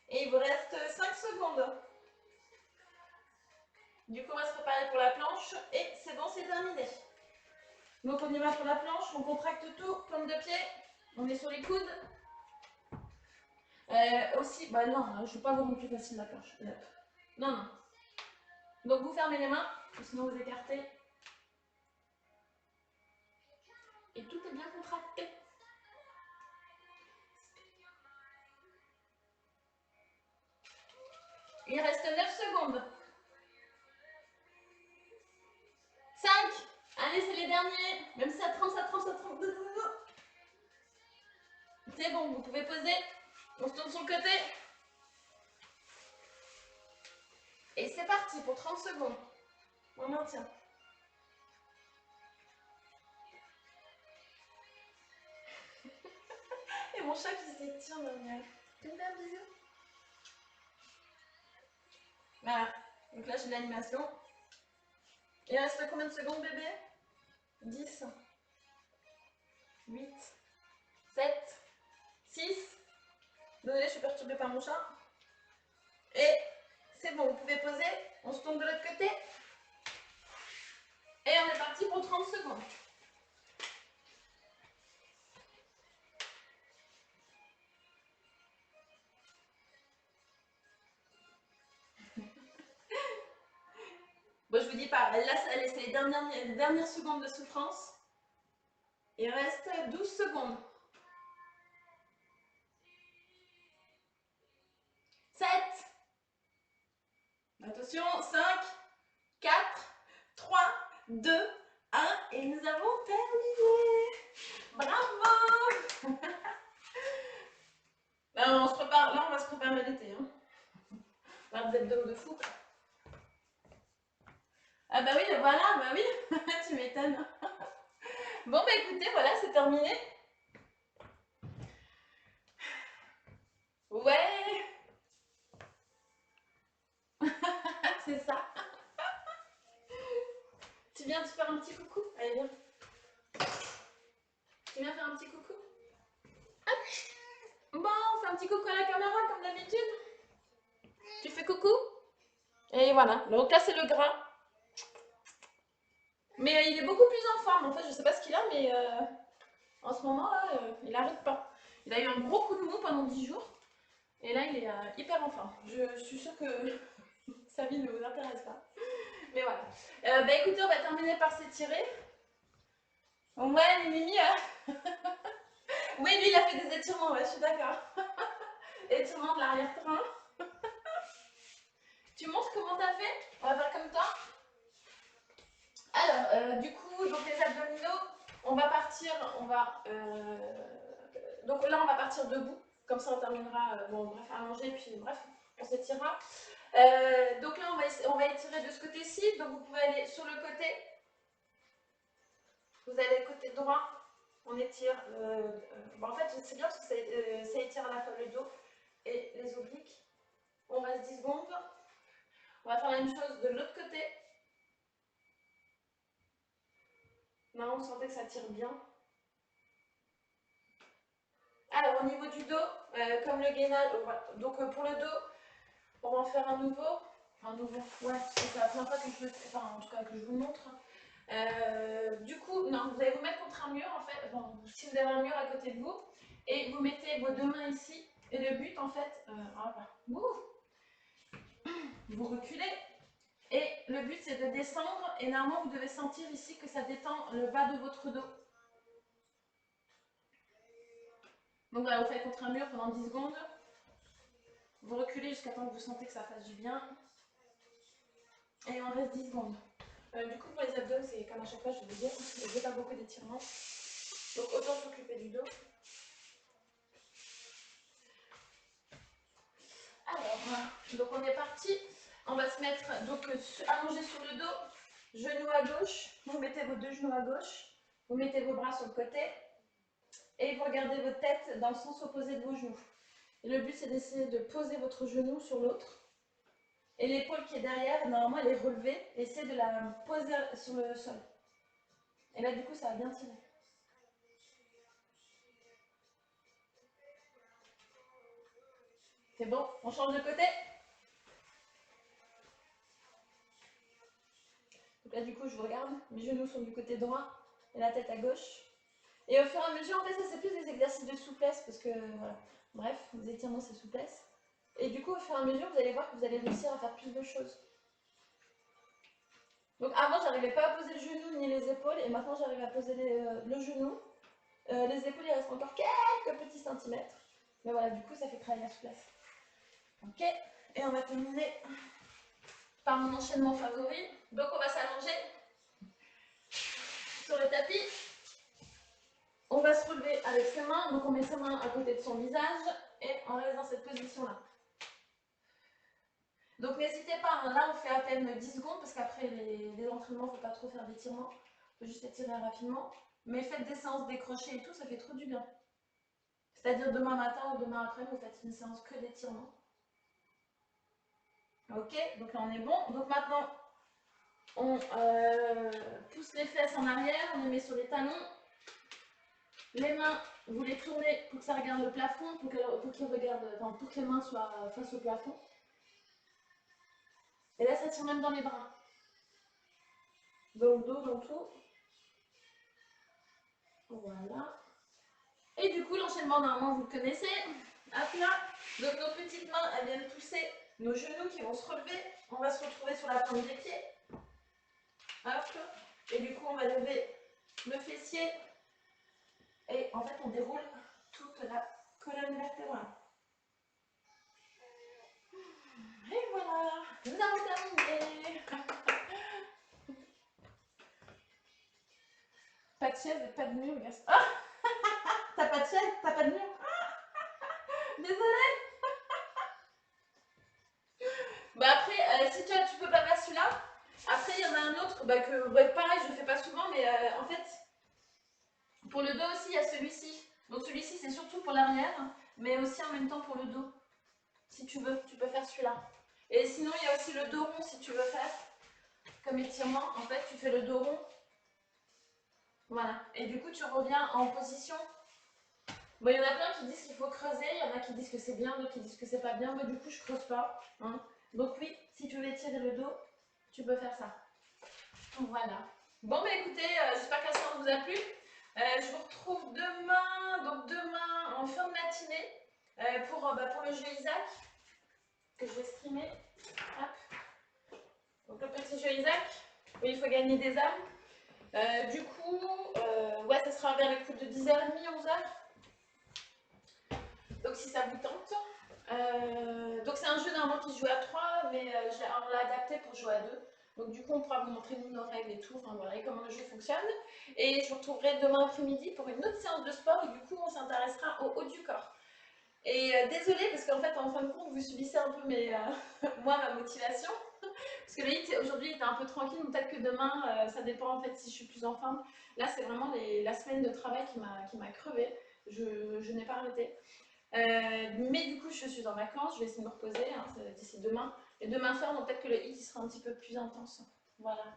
Speaker 2: Et il vous reste 5 secondes. Du coup, on va se préparer pour la planche. Et c'est bon, c'est terminé. Donc, on y va pour la planche. On contracte tout, paume de pied. On est sur les coudes. Aussi, bah non, je ne vais pas vous rendre plus facile la planche. Non, non. Donc, vous fermez les mains. Sinon, vous écartez. Et tout est bien contracté. Il reste 9 secondes. 5. Allez, c'est les derniers. Même si ça trempe, ça trempe, ça trempe. C'est bon, vous pouvez poser. On se tourne sur le côté. Et c'est parti pour 30 secondes. On maintient. Et mon chat qui s'étire derrière. Tu me fais un bisou? Voilà. Donc là, j'ai l'animation. Il reste combien de secondes, bébé? 10, 8, 7, 6. Désolée, je suis perturbée par mon chat. Et c'est bon, vous pouvez poser. On se tourne de l'autre côté. Et on est parti pour 30 secondes. Bon, je vous vous dis pas, là, allez, c'est les dernières secondes de souffrance. Il reste 12 secondes. 7. Attention, 5, 4, 3, 2, 1. Et nous avons terminé. Bravo. Là, on se prépare, là, on va se préparer l'été. Hein. Là, vous êtes de fou. Ah bah oui, voilà, bah oui, tu m'étonnes. Bon bah écoutez, voilà, c'est terminé. Ouais. C'est ça. Tu viens te faire un petit coucou? Allez, viens. Tu viens faire un petit coucou? Hop. Bon, on fait un petit coucou à la caméra comme d'habitude. Tu fais coucou? Et voilà, donc là c'est le gras. Mais il est beaucoup plus en forme. En fait, je sais pas ce qu'il a, mais en ce moment là, il n'arrête pas. Il a eu un gros coup de mou pendant 10 jours. Et là, il est hyper en forme. Je suis sûre que sa vie ne vous intéresse pas. Mais voilà. Bah écoutez, on va terminer par s'étirer. Ouais, Mimi. Oui, lui, il a fait des étirements, ouais, je suis d'accord. Étirement de l'arrière-train. Tu montres comment t'as fait? On va faire comme toi. Alors, du coup, donc les abdominaux, on va partir, donc là, on va partir debout. Comme ça, on terminera, bon, bref, à manger, puis bref, on s'étirera. Donc là, on va étirer de ce côté-ci. Donc vous pouvez aller sur le côté. Vous allez côté droit. On étire. Bon, en fait, c'est bien parce que ça étire à la fois le dos et les obliques. On reste 10 secondes. On va faire la même chose de l'autre côté. Maintenant, vous sentez que ça tire bien. Alors, au niveau du dos, comme le gainage, donc pour le dos, on va en faire un nouveau. Ouais, c'est la première fois que je le fais, enfin en tout cas que je vous montre. Du coup, non, vous allez vous mettre contre un mur en fait, bon, si vous avez un mur à côté de vous, et vous mettez vos deux mains ici, et le but en fait, vous reculez, et le but c'est de descendre, et normalement vous devez sentir ici que ça détend le bas de votre dos. Donc voilà, vous faites contre un mur pendant 10 secondes, vous reculez jusqu'à temps que vous sentez que ça fasse du bien, et on reste 10 secondes. Du coup, pour les abdos, c'est comme à chaque fois, je vais vous dire, je n'ai pas beaucoup d'étirements. Donc, autant s'occuper du dos. Alors, donc on est parti. On va se mettre donc allongé sur le dos, genoux à gauche. Vous mettez vos deux genoux à gauche. Vous mettez vos bras sur le côté. Et vous regardez votre tête dans le sens opposé de vos genoux. Et le but, c'est d'essayer de poser votre genou sur l'autre. Et l'épaule qui est derrière, normalement, elle est relevée. Essayez de la poser sur le sol. Et là, du coup, ça va bien tirer. C'est bon, on change de côté. Donc là, du coup, je vous regarde. Mes genoux sont du côté droit et la tête à gauche. Et au fur et à mesure, en fait, ça, c'est plus des exercices de souplesse parce que, voilà. Bref, les étirements, c'est souplesse. Et du coup, au fur et à mesure, vous allez voir que vous allez réussir à faire plus de choses. Donc avant, j'arrivais pas à poser le genou ni les épaules. Et maintenant, j'arrive à poser le genou. Les épaules, il reste encore quelques petits centimètres. Mais voilà, du coup, ça fait travailler la souplesse. Ok, et on va terminer par mon enchaînement favori. Donc on va s'allonger sur le tapis. On va se relever avec ses mains. Donc on met ses mains à côté de son visage et on reste dans cette position-là. Donc n'hésitez pas, hein, là on fait à peine 10 secondes parce qu'après les entraînements, il ne faut pas trop faire d'étirements. Il faut juste étirer rapidement. Mais faites des séances décrochées et tout, ça fait trop du bien. C'est-à-dire demain matin ou demain après, vous faites une séance que d'étirements. Ok, donc là on est bon. Donc maintenant, on pousse les fesses en arrière, on les met sur les talons. Les mains, vous les tournez pour que ça regarde le plafond, pour que les mains soient face au plafond. Et là, ça tire même dans les bras. Dans le dos, dans tout. Voilà. Et du coup, l'enchaînement, normalement, vous le connaissez. Hop là. Donc, nos petites mains, elles viennent pousser nos genoux qui vont se relever. On va se retrouver sur la pointe des pieds. Hop. Et du coup, on va lever le fessier. Et en fait, on déroule toute la colonne vertébrale. Et voilà, nous avons terminé. Pas de chaise et pas de mur, Gaston. Ah, t'as pas de chaise, t'as pas de mur. Désolée. Bah après, si tu peux pas faire celui-là, après il y en a un autre que pareil, je le fais pas souvent, mais en fait, pour le dos aussi, il y a celui-ci. Donc celui-ci, c'est surtout pour l'arrière, mais aussi en même temps pour le dos. Si tu veux, tu peux faire celui-là. Et sinon, il y a aussi le dos rond si tu veux faire. Comme étirement, en fait, tu fais le dos rond. Voilà. Et du coup, tu reviens en position. Bon, il y en a plein qui disent qu'il faut creuser, il y en a qui disent que c'est bien, d'autres qui disent que c'est pas bien. Moi, du coup, je creuse pas. Hein. Donc oui, si tu veux étirer le dos, tu peux faire ça. Voilà. Bon, bah écoutez, j'espère que la séance vous a plu. Je vous retrouve demain, donc demain en fin de matinée, pour le jeu Isaac, que je vais streamer. Hop. Donc le petit jeu Isaac, où il faut gagner des âmes. Du coup, ouais, ça sera vers les coups de 10h30, 11h. Donc si ça vous tente. Donc c'est un jeu normalement qui se joue à 3, mais on l'a adapté pour jouer à 2. Donc du coup on pourra vous montrer nos règles et tout, enfin voilà, et comment le jeu fonctionne. Et je vous retrouverai demain après-midi pour une autre séance de sport et du coup on s'intéressera au haut du corps. Et désolée parce qu'en fait en fin de compte vous subissez un peu moi ma motivation. Parce que le hit aujourd'hui était un peu tranquille, donc peut-être que demain ça dépend en fait si je suis plus en forme. Là c'est vraiment la semaine de travail qui m'a crevé. Je n'ai pas arrêté. Mais du coup, je suis en vacances, je vais essayer de me reposer hein, d'ici demain. Et demain soir, donc peut-être que le hit il sera un petit peu plus intense. Voilà.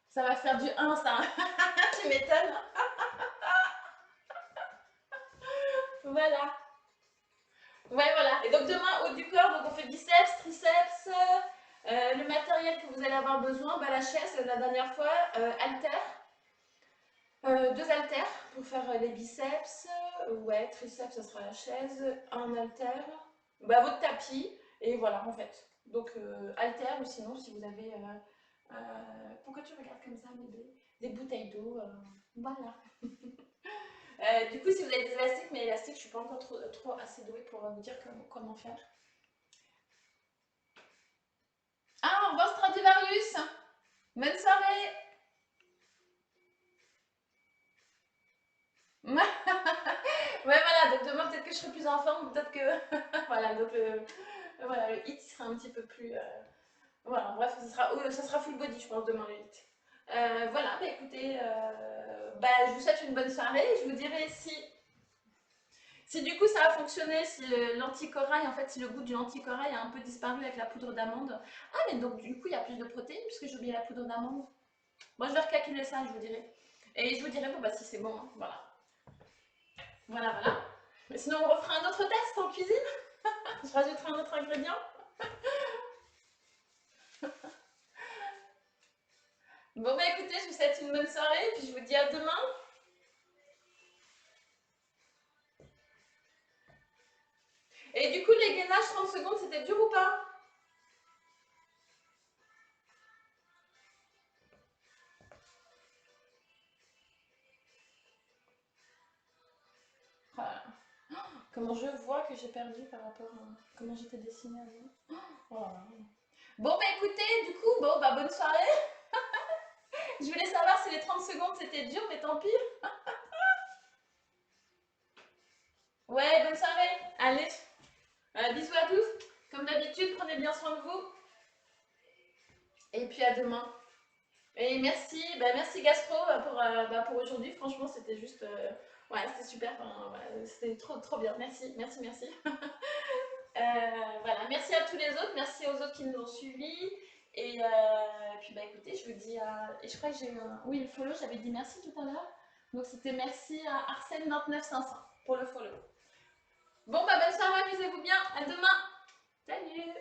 Speaker 2: Ça va faire du 1, ça. Tu m'étonnes. Voilà. Ouais, voilà. Et donc demain, haut du corps, donc on fait biceps, triceps. Le matériel que vous allez avoir besoin, la chaise, la dernière fois, haltères. 2 haltères pour faire les biceps. Ouais, triceps, ça sera la chaise. Un haltère. Votre tapis. Et voilà, en fait. Donc, haltères ou sinon, si vous avez... pourquoi tu regardes comme ça, bébé? Des bouteilles d'eau. Voilà. Du coup, si vous avez des élastiques, mais élastiques, je ne suis pas encore trop assez douée pour vous dire comment faire. Ah, au revoir Stradivarius. Bonne soirée. Ouais, voilà, donc demain peut-être que je serai plus en forme, peut-être que... voilà, donc voilà, le hit sera un petit peu plus... Voilà, bref, ça sera full body, je pense, demain le hit. Voilà, écoutez, je vous souhaite une bonne soirée. Je vous dirai si du coup ça a fonctionné, si l'anticorail, en fait, si le goût du l'anticorail a un peu disparu avec la poudre d'amande. Ah, mais donc du coup, il y a plus de protéines puisque j'ai oublié la poudre d'amande. Moi, je vais recalculer ça, je vous dirai. Et je vous dirai si c'est bon, hein, voilà. Voilà. Mais sinon, on refera un autre test en cuisine. Je rajouterai un autre ingrédient. Bon, écoutez, je vous souhaite une bonne soirée et puis je vous dis à demain. Et du coup, les gainages 30 secondes, c'était dur ou pas? Voilà. Comment je vois que j'ai perdu par rapport à comment j'étais dessinée avant. Oh. Bon, écoutez, du coup, bonne soirée. Je voulais savoir si les 30 secondes c'était dur, mais tant pis. Ouais, bonne soirée. Allez, bisous à tous. Comme d'habitude, prenez bien soin de vous. Et puis à demain. Et merci, merci Gastro pour aujourd'hui. Franchement, c'était juste. Ouais, c'était super. Enfin, ouais, c'était trop bien. Merci. Voilà, merci à tous les autres. Merci aux autres qui nous ont suivis. Et puis, écoutez, je vous dis. Et je crois que j'ai eu un. Oui, le follow, j'avais dit merci tout à l'heure. Donc, c'était merci à Arsène29500 pour le follow. Bon, bonne soirée, amusez-vous bien. À demain. Salut.